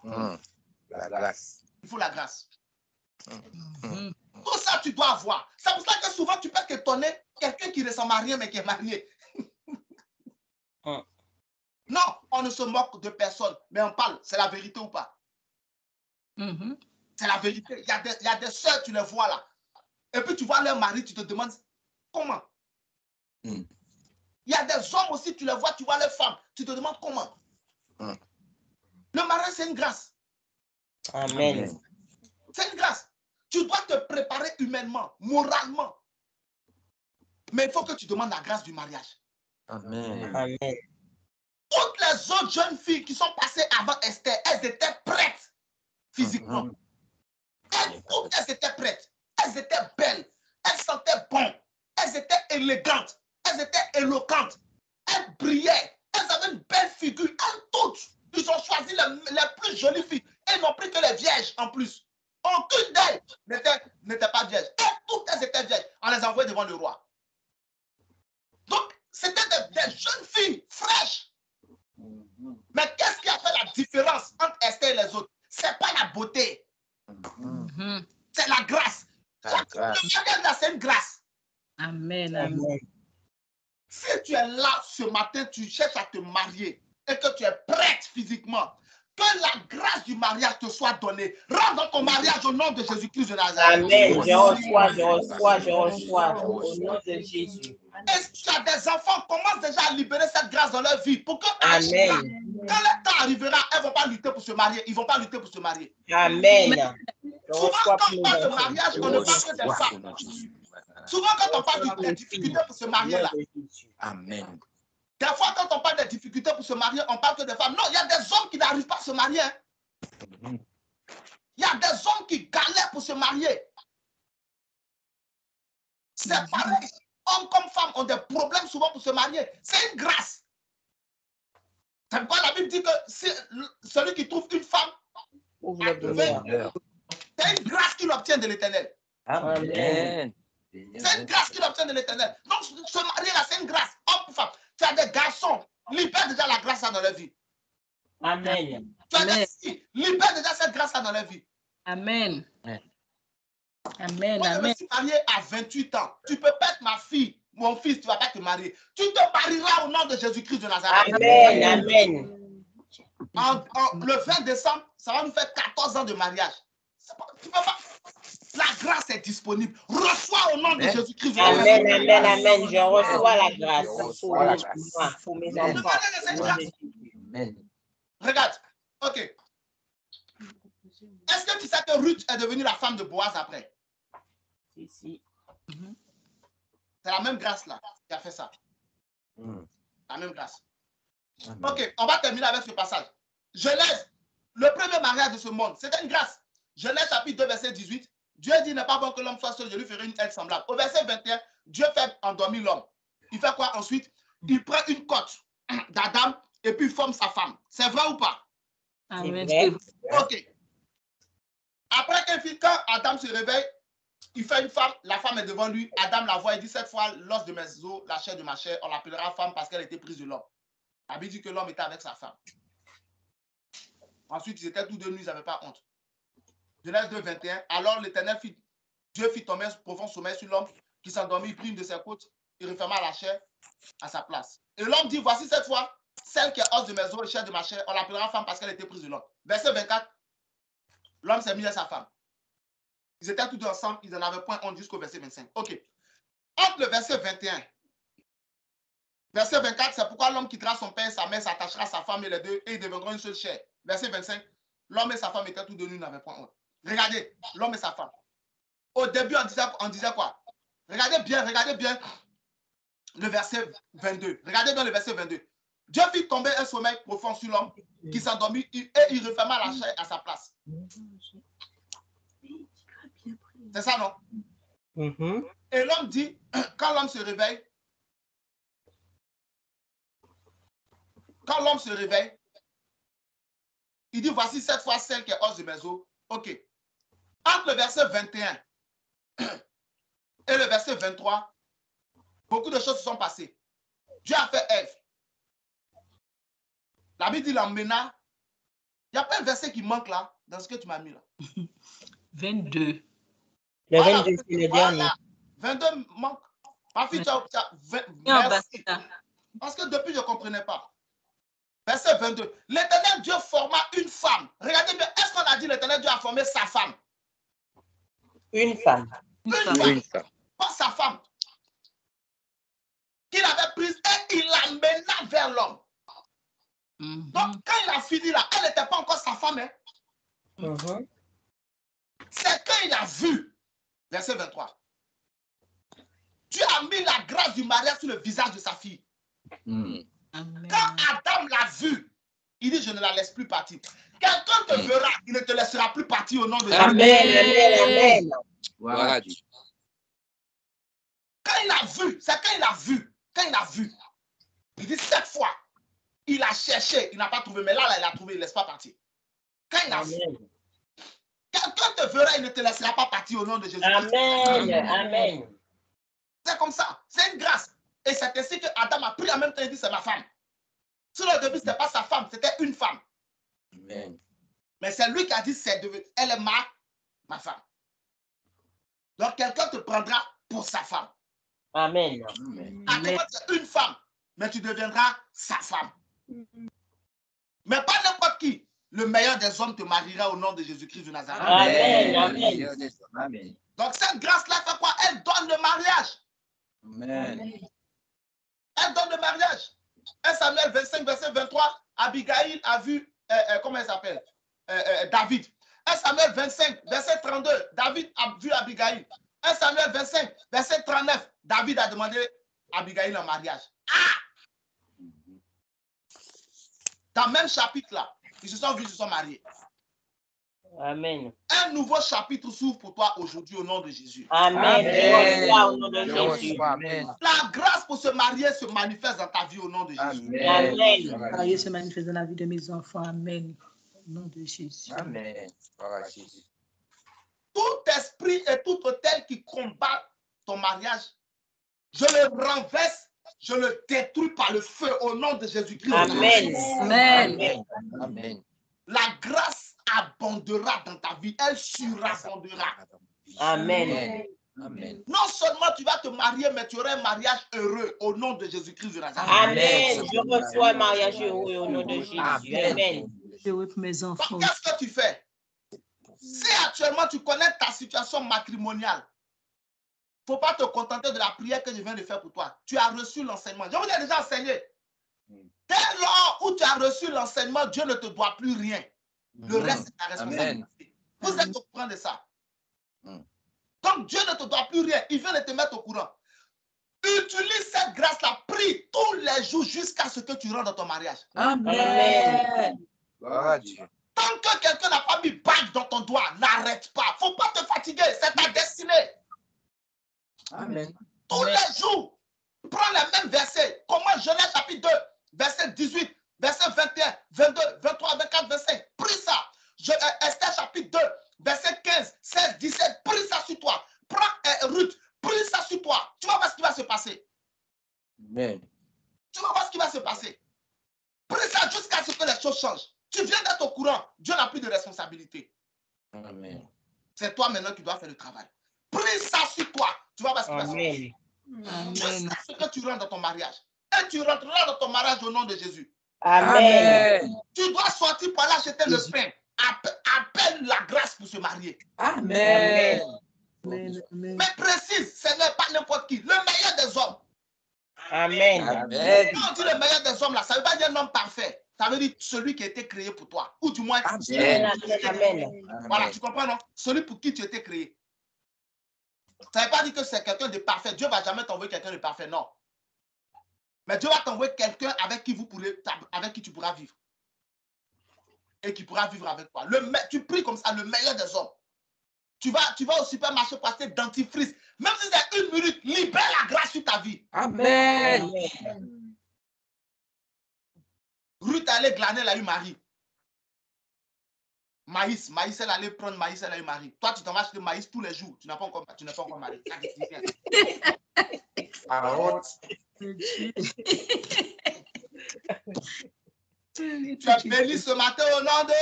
La grâce. Il faut la grâce. Tout ça, tu dois avoir. C'est pour ça que souvent, tu peux t'étonner quelqu'un qui ne ressemble à rien, mais qui est marié. Non, on ne se moque de personne, mais on parle. C'est la vérité ou pas? C'est la vérité. Il y a des soeurs, tu les vois là. Et puis, tu vois leur mari, tu te demandes comment? Il y a des hommes aussi, tu les vois, tu vois les femmes, tu te demandes comment. Le mariage, c'est une grâce. Amen. C'est une grâce. Tu dois te préparer humainement, moralement. Mais il faut que tu demandes la grâce du mariage. Amen. Amen. Toutes les autres jeunes filles qui sont passées avant Esther, elles étaient prêtes physiquement. Toutes elles étaient prêtes. Elles étaient belles. Elles sentaient bon. Elles étaient élégantes. Elles étaient éloquentes. Elles brillaient. Elles avaient une belle figure. Elles toutes. Ils ont choisi les plus jolies filles. Elles n'ont pris que les vierges en plus. Aucune d'elles n'était pas vierge. Toutes elles étaient vierges. On les envoyait devant le roi. Donc, c'était des jeunes filles fraîches. Mais qu'est-ce qui a fait la différence entre Esther et les autres? Ce n'est pas la beauté. C'est la grâce. Le mariage là, c'est une grâce. Amen. Amen. Si tu es là ce matin, tu cherches à te marier et que tu es prête physiquement, Que la grâce du mariage te soit donnée. Rentre dans ton mariage au nom de Jésus-Christ de Nazareth. Amen. Je reçois, je reçois, je reçois. Au nom de Jésus. Et si tu as des enfants, commence déjà à libérer cette grâce dans leur vie. Pour que Amen. quand le temps arrivera, elles ne vont pas lutter pour se marier. Ils ne vont pas lutter pour se marier. Amen. Je Souvent, reçois quand pour on mes parle de enfants. mariage, on ne parle que des femmes. Souvent, quand on parle des difficultés pour se marier, là, Amen. des fois, quand on parle des difficultés pour se marier, on parle que des femmes. Non, il y a des hommes qui n'arrivent pas à se marier. Hein. Il y a des hommes qui galèrent pour se marier. C'est pareil. Hommes comme femmes ont des problèmes souvent pour se marier. C'est une grâce. C'est pourquoi la Bible dit que si celui qui trouve une femme, Ouvre le bonheur. c'est une grâce qu'il obtient de l'Éternel. Amen. C'est une grâce qu'il obtient de l'Éternel. Donc, se marier là, c'est une grâce. Homme ou femme. Tu as des garçons, libère déjà la grâce là dans leur vie. Amen. Tu as Amen. des filles, libère déjà cette grâce là dans leur vie. Amen. Amen. Moi, je me Amen. suis marié à 28 ans. Tu peux pas être ma fille, mon fils, tu ne vas pas te marier. Tu te marieras au nom de Jésus-Christ de Nazareth. Amen. Amen. Le 20 décembre, ça va nous faire 14 ans de mariage. Tu peux pas. La grâce est disponible. Reçois au nom de Jésus-Christ. Amen. Amen. Amen. Je reçois la grâce. Je reçois la grâce. Pour mes Le enfants. mariage, c'est une grâce. Amen. Regarde. OK. Est-ce que tu sais que Ruth est devenue la femme de Boaz après? Si. C'est la même grâce là qui a fait ça. Mm. La même grâce. Amen. OK, on va terminer avec ce passage. Genèse, le premier mariage de ce monde, c'était une grâce. Genèse chapitre 2, verset 18. Dieu dit, n'est pas bon que l'homme soit seul, je lui ferai une aide semblable. Au verset 21, Dieu fait endormir l'homme. Il fait quoi ensuite? Il prend une côte d'Adam et puis il forme sa femme. C'est vrai ou pas? Amen. vrai. OK. Après, quand Adam se réveille, il fait une femme, la femme est devant lui, Adam la voit, il dit cette fois, l'os de mes os, la chair de ma chair, on l'appellera femme parce qu'elle était prise de l'homme. La Bible dit que l'homme était avec sa femme. Ensuite, ils étaient tous deux nus, ils n'avaient pas honte. Genèse 2, 21. Alors l'Éternel Dieu fit tomber un profond sommeil sur l'homme qui s'endormit, il prit une de ses côtes, il referma la chair à sa place. Et l'homme dit, voici cette fois, celle qui est os de mes os et chair de ma chair, on l'appellera femme parce qu'elle était prise de l'homme. Verset 24, l'homme s'est mis à sa femme. Ils étaient tous deux ensemble, ils n'en avaient point honte jusqu'au verset 25. OK. Entre le verset 21, verset 24, c'est pourquoi l'homme quittera son père et sa mère, s'attachera à sa femme et les deux, et ils deviendront une seule chair. Verset 25, l'homme et sa femme étaient tous deux nus, n'avaient point honte. Regardez, l'homme et sa femme. Au début, on disait quoi? Regardez bien le verset 22. Regardez bien le verset 22. Dieu fit tomber un sommeil profond sur l'homme qui s'endormit et il referma la chair à sa place. C'est ça, non? Et l'homme dit, quand l'homme se réveille, il dit, voici cette fois celle qui est os de mes os. OK. Entre le verset 21 et le verset 23, beaucoup de choses se sont passées. Dieu a fait Ève. La Bible dit l'emmena. Il n'y a pas un verset qui manque là, dans ce que tu m'as mis là. 22. Le 22, c'est le dernier. 22 manque. Ma fille, tu as merci. Parce que depuis, je ne comprenais pas. Verset 22. L'Éternel Dieu forma une femme. Regardez bien, est-ce qu'on a dit l'Éternel Dieu a formé sa femme? Une femme. Une femme. Pas sa femme. Qu'il avait prise et il l'amena vers l'homme. Donc, quand il a fini là, elle n'était pas encore sa femme. Hein? C'est quand il a vu, verset 23, Dieu a mis la grâce du mariage sur le visage de sa fille. Quand Adam l'a vu, il dit, je ne la laisse plus partir. Quelqu'un te verra, il ne te laissera plus partir au nom de Jésus. Amen. Voilà. Quand il a vu, c'est quand il a vu, il dit, cette fois, il a cherché, il n'a pas trouvé, mais là, il a trouvé, il ne laisse pas partir. Quand il a vu, quelqu'un te verra, il ne te laissera pas partir au nom de Jésus. Amen. C'est comme ça, c'est une grâce. Et c'est ainsi que Adam a pris en même temps, il dit, c'est ma femme. Sur le début, ce n'était pas sa femme, c'était une femme. Amen. Mais c'est lui qui a dit, elle est ma femme. Donc, quelqu'un te prendra pour sa femme. Amen. À toi, c'est une femme, mais tu deviendras sa femme. Mais pas n'importe qui. le meilleur des hommes te mariera au nom de Jésus-Christ de Nazareth. Amen. Amen. Amen. Donc cette grâce-là fait quoi? Elle donne le mariage. Amen. Elle donne le mariage. 1 Samuel 25, verset 23, Abigail a vu, comment elle s'appelle? David. 1 Samuel 25, verset 32, David a vu Abigail. 1 Samuel 25, verset 39, David a demandé à Abigail en mariage. Ah! Dans le même chapitre-là, ils se sont vus, ils se sont mariés. Amen. Un nouveau chapitre s'ouvre pour toi aujourd'hui au nom de Jésus. Amen. Je reçois au nom de Je Jésus. reçois. Amen. La grâce pour se marier se manifeste dans ta vie au nom de Jésus. Amen. Marié se manifeste dans la vie de mes enfants. Amen. Au nom de Jésus. Amen. Gloire à Jésus. Tout esprit et tout autel qui combat ton mariage, je le renverse, je le détruis par le feu au nom de Jésus-Christ. Amen. Amen. Amen. La grâce abondera dans ta vie, elle surabondera. Amen. Amen. Non seulement tu vas te marier, mais tu auras un mariage heureux au nom de Jésus-Christ de Nazareth. Amen. Je reçois un mariage heureux au nom de Jésus. Amen. Je veux pour mes enfants. Donc, qu'est-ce que tu fais? Si actuellement tu connais ta situation matrimoniale, il ne faut pas te contenter de la prière que je viens de faire pour toi. Tu as reçu l'enseignement. Je vous ai déjà enseigné. Dès lors où tu as reçu l'enseignement, Dieu ne te doit plus rien. Le reste, c'est ta responsabilité. Vous êtes au courant de ça. Donc, Dieu ne te doit plus rien. Il vient de te mettre au courant. Utilise cette grâce-là. Prie tous les jours jusqu'à ce que tu rentres dans ton mariage. Amen. Gloire à Dieu. Tant que quelqu'un n'a pas mis bague dans ton doigt, n'arrête pas. Il ne faut pas te fatiguer. C'est ta destinée. Amen. Tous les jours, prends les mêmes versets. Comment Genèse chapitre 2, verset 18, verset 21, 22, 23, 24, 25. Prie ça. Esther chapitre 2, verset 15, 16, 17. Prie ça sur toi. Prends Ruth. Prie ça sur toi. Tu vas voir ce qui va se passer. Amen. Tu vas voir ce qui va se passer. Prie ça jusqu'à ce que les choses changent. Tu viens d'être au courant. Dieu n'a plus de responsabilité. Amen. C'est toi maintenant qui dois faire le travail. Prie ça sur toi. Tu vas voir ce qui va se passer. Amen. Jusqu'à ce que tu rentres dans ton mariage. Et tu rentreras dans ton mariage au nom de Jésus. Amen. Tu dois sortir pour aller acheter le pain. Appelle la grâce pour se marier. Amen. Amen. Amen. Mais précise, ce n'est pas n'importe qui. Le meilleur des hommes. Amen. Amen. Quand on dit le meilleur des hommes, là, ça ne veut pas dire un homme parfait. Ça veut dire celui qui a été créé pour toi. Ou du moins, Amen. Amen. voilà, tu comprends, non? Celui pour qui tu as été créé. Ça ne veut pas dire que c'est quelqu'un de parfait. Dieu ne va jamais t'envoyer quelqu'un de parfait, non. Mais Dieu va t'envoyer quelqu'un avec qui tu pourras vivre. Et qui pourra vivre avec toi. Tu pries comme ça, le meilleur des hommes. Tu vas au supermarché pour acheter dentifrice. Même si c'est 1 minute, libère la grâce sur ta vie. Amen. Ruth allait glaner, elle a eu Marie. Maïs, elle allait prendre maïs, elle a eu Marie. Toi, tu t'en vas acheter maïs tous les jours. Tu n'es pas encore marié. Tu as béni ce matin au nom de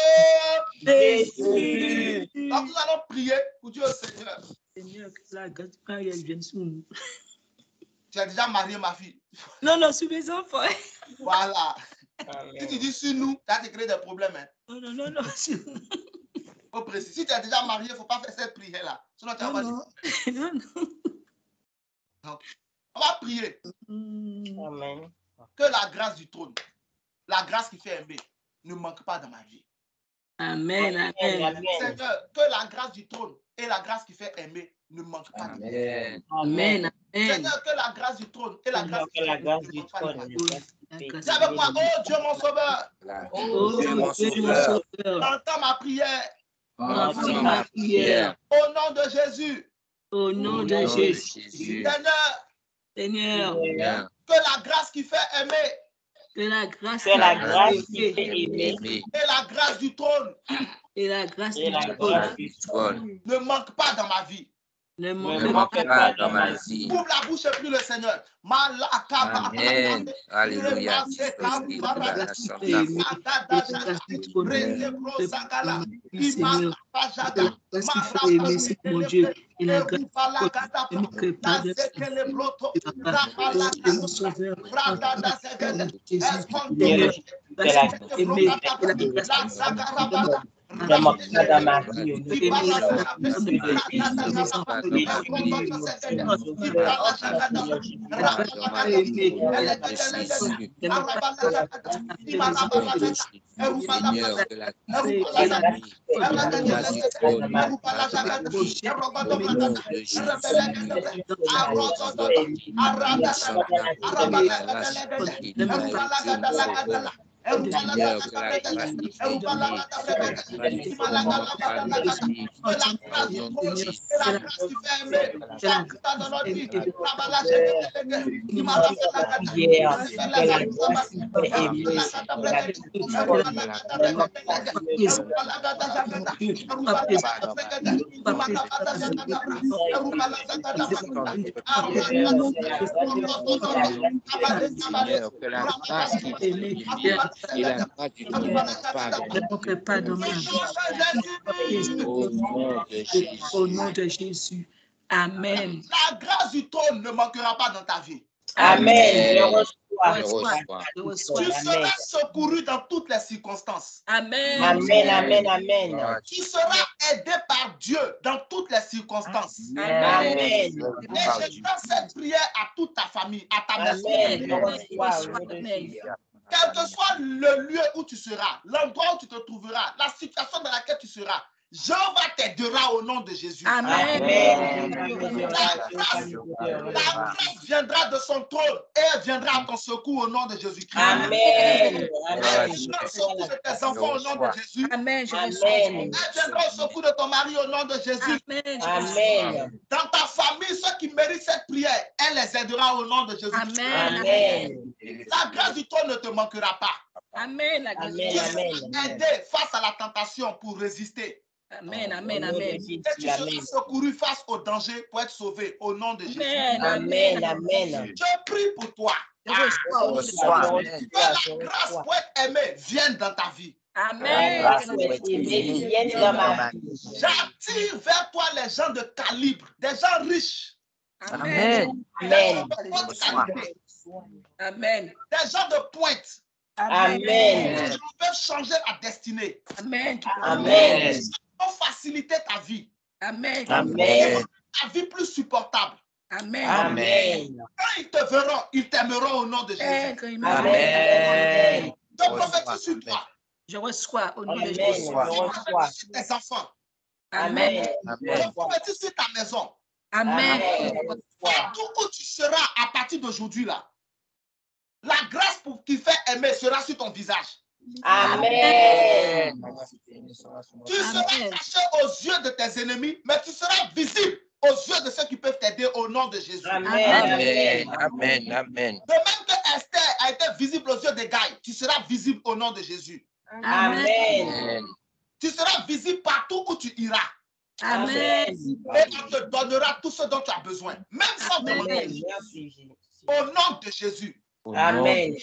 Jésus. Donc, nous allons prier pour Dieu au Seigneur. Seigneur, que la grâce du mariage vienne sur nous. Tu as déjà marié ma fille. Non, sur mes enfants. Voilà. Amen. Si tu dis sur nous, tu as créé des problèmes. Hein. Non. Faut préciser. Si tu es déjà marié, il ne faut pas faire cette prière-là. Sinon, tu vas Non. Donc, on va prier Amen. que la grâce du trône, la grâce qui fait aimer, ne manque pas dans ma vie. Amen. Seigneur, que la grâce du trône et la grâce qui fait aimer ne manquent pas dans ma vie. Amen. Seigneur, que la grâce du trône et la grâce qui fait aimer ne manquent pas dans ma vie. Grâce Dis avec moi, oh Dieu mon sauveur, Oh Dieu mon sauveur, entends ma prière entends ma prière. au nom de Jésus. Au nom de Jésus. Seigneur, Seigneur, que la grâce qui fait aimer que la grâce C'est la grâce qui fait aimer et la grâce du trône et la grâce et la grâce du trône ne manquent pas dans ma vie. ne ne manque manque pas dans ma vie. Ouvre la bouche et prie le Seigneur. Amen. Alléluia. mon Dieu, et la grâce aimer et la grâce ne manque pas dans ma vie, au nom de aimer Jésus. de mes enfants, de mes familles, Seigneur, que la grâce de au nom de au nom de Jésus. Amen. La grâce du trône ne manquera pas dans ta vie. Amen. Tu seras secouru dans toutes les circonstances. Amen. Amen, amen, amen. Tu seras aidé par Dieu dans toutes les circonstances. Amen. Et je donne cette prière à toute ta famille, à ta maison. Quel que soit le lieu où tu seras, l'endroit où tu te trouveras, la situation dans laquelle tu seras, Jéhovah t'aidera au nom de Jésus. Amen. La grâce viendra de son trône et elle viendra à ton secours au nom de Jésus-Christ. Amen. Elle viendra au secours de tes enfants au nom de Jésus. Amen. Elle viendra au secours de ton mari au nom de Jésus. Amen. Dans ta famille, ceux qui méritent cette prière, elle les aidera au nom de Jésus. Amen. La grâce du trône ne te manquera pas. Amen. Tu seras aidé face à la tentation pour résister. Amen. Amen. Amen. Et tu seras secouru face au danger pour être sauvé au nom de Jésus. Amen. Amen. Je prie pour toi. Que la grâce pour être aimé vienne dans ta vie. Amen. J'attire vers toi les gens de calibre, des gens riches. Amen. Amen. Amen. Des gens de pointe. Amen. Qui peuvent changer la destinée. Amen. Amen. Qui peuvent faciliter ta vie. Amen. Amen. Ta vie plus supportable. Amen. Amen. Quand ils te verront, ils t'aimeront au nom de Jésus. Amen. Je prophétise sur toi. Je reçois au nom de Amen. Jésus. Sur tes enfants. Amen. Je prophétise sur ta maison. Amen. Partout où tu seras à partir d'aujourd'hui là, la grâce qui fait aimer sera sur ton visage. Amen. Tu seras caché aux yeux de tes ennemis, mais tu seras visible aux yeux de ceux qui peuvent t'aider au nom de Jésus. Amen. Amen. Amen. De même que Esther a été visible aux yeux des gars, tu seras visible au nom de Jésus. Amen. Tu seras visible partout où tu iras. Amen. Et on te donnera tout ce dont tu as besoin, même sans demander. Au nom de Jésus. Amen.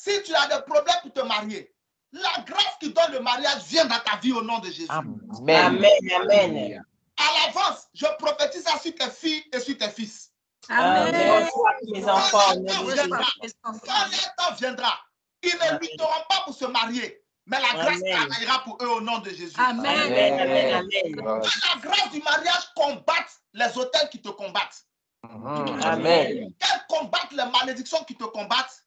Si tu as des problèmes pour te marier, la grâce qui donne le mariage vient dans ta vie au nom de Jésus. Amen. Amen. À l'avance, je prophétise ça sur tes filles et sur tes fils. Amen. Mes enfants, Quand le temps viendra, ils ne lutteront pas pour se marier, mais la grâce travaillera pour eux au nom de Jésus. Amen. Que la grâce du mariage combatte les autels qui te combattent. Amen. Qu'elle combatte les malédictions qui te combattent.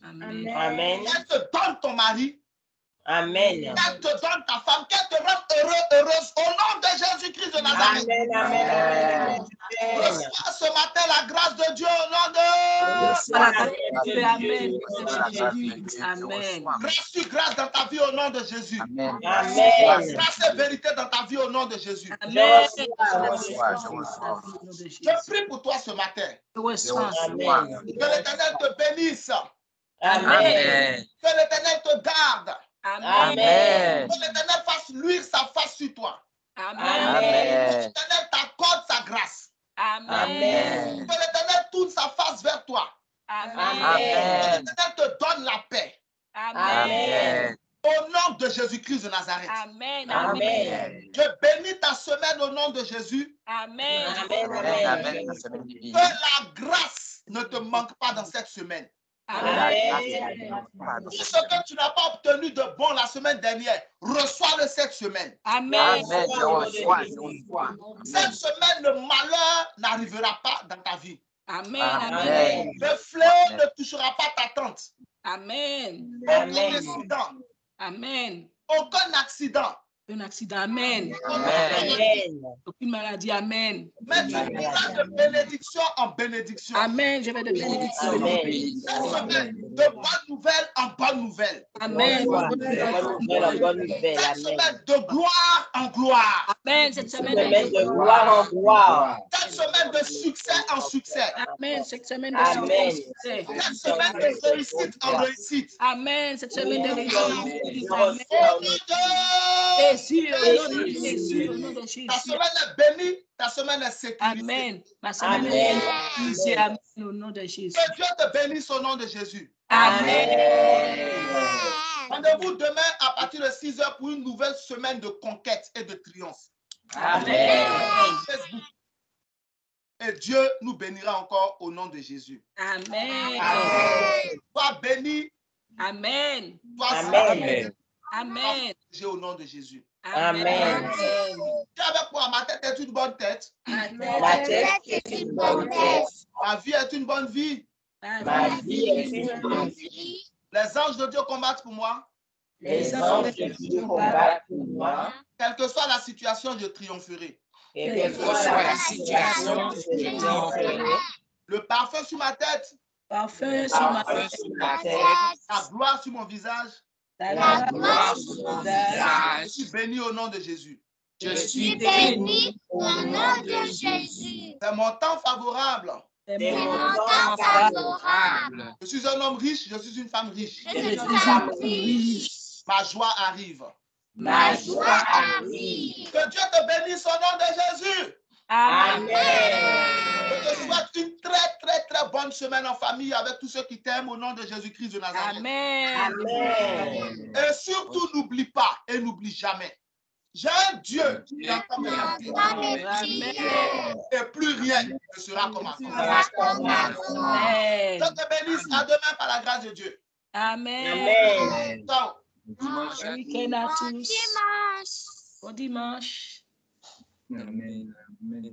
Amen. Amen. Qu'elle te donne ton mari. Amen. Qu'elle te donne ta femme. Qu'elle te rende heureux, heureuse. Au nom de Jésus-Christ de Nazareth. Amen. Reçois ce matin la grâce de Dieu au nom de... Amen. Amen. Grâce sur grâce dans ta vie au nom de Jésus. Amen. Grâce et vérité dans ta vie au nom de Jésus. Amen. Je prie pour toi ce matin. Amen. Que l'Éternel te bénisse. Amen. Que l'Éternel te garde. Amen. Que l'Éternel fasse luire sa face sur toi. Amen. Que l'Éternel t'accorde sa grâce. Amen. Que l'Éternel tourne sa face vers toi. Que Amen. l'Éternel te donne la paix. Amen. Au nom de Jésus-Christ de Nazareth. Amen. Amen. Je bénis ta semaine au nom de Jésus. Amen. Amen. Que la grâce ne te manque pas dans cette semaine. Amen. Tout ce que tu n'as pas obtenu de bon la semaine dernière, reçois-le cette semaine. Amen. Amen. Je reçois, je reçois. Cette semaine, le malheur n'arrivera pas dans ta vie. Amen. Amen. Amen. Le fléau ne touchera pas ta tente. Amen. Aucun incident, Amen. aucun accident. Un accident. Amen. Amen. Aucune maladie. Amen. Mais tu iras de bénédiction en bénédiction. Amen. Je vais de bénédiction. Amen. Cette semaine, de bonnes nouvelles en bonnes nouvelles. Amen. Bonne nouvelle, bonne nouvelle. Cette Amen. semaine, de gloire en gloire. Amen. Cette semaine Semaine de gloire en gloire. Cette semaine, de succès en succès. Amen. Cette semaine Amen. succès. Cette semaine, de réussite en réussite. Amen. Cette semaine de réussite. Je Amen. reçois Au nom de Jésus, au nom de Jésus, au nom de Ta Jésus. semaine est bénie, ta semaine est sécurisée. Amen. Ma semaine Amen. est sécurisée. Amen. Au nom de Jésus. Que Dieu te bénisse au nom de Jésus. Amen. Rendez-vous demain à partir de 6h pour une nouvelle semaine de conquête et de triomphe. Amen. Facebook. Et Dieu nous bénira encore au nom de Jésus. Amen. Sois béni, Amen. sois Amen. Amen. protégé au nom de Jésus. Amen. Tu es avec moi, ma tête est une bonne tête. Ma tête est une bonne tête. Ma vie est une bonne vie. Ma vie est une bonne vie. Les anges de Dieu combattent pour moi. Les anges de Dieu combattent pour moi. Quelle que soit la situation, je triompherai. Quelle que soit la situation, je triompherai. Le parfum sur ma tête, Parfum sur ma Parfum tête. sur ma tête. la gloire sur mon visage. La gloire sur mon visage. Je suis béni au nom de Jésus. Je suis béni au nom de Jésus. C'est mon temps favorable. C'est C'est mon mon temps temps favorable. Je suis un homme riche, je suis une femme riche. Je suis une femme riche. Ma joie arrive. Ma joie arrive. Que Dieu te bénisse au nom de Jésus. Amen. Je te souhaite une très bonne semaine en famille avec tous ceux qui t'aiment au nom de Jésus-Christ de Nazareth. Amen. Amen. Et surtout, n'oublie pas et n'oublie jamais. J'ai un Dieu qui entend mes prières. Et plus rien ne sera comme avant. Amen. Je te bénisse. À demain par la grâce de Dieu. Amen. Amen. Ciao. Bon week-end à tous. Bon dimanche. Amen. Amen.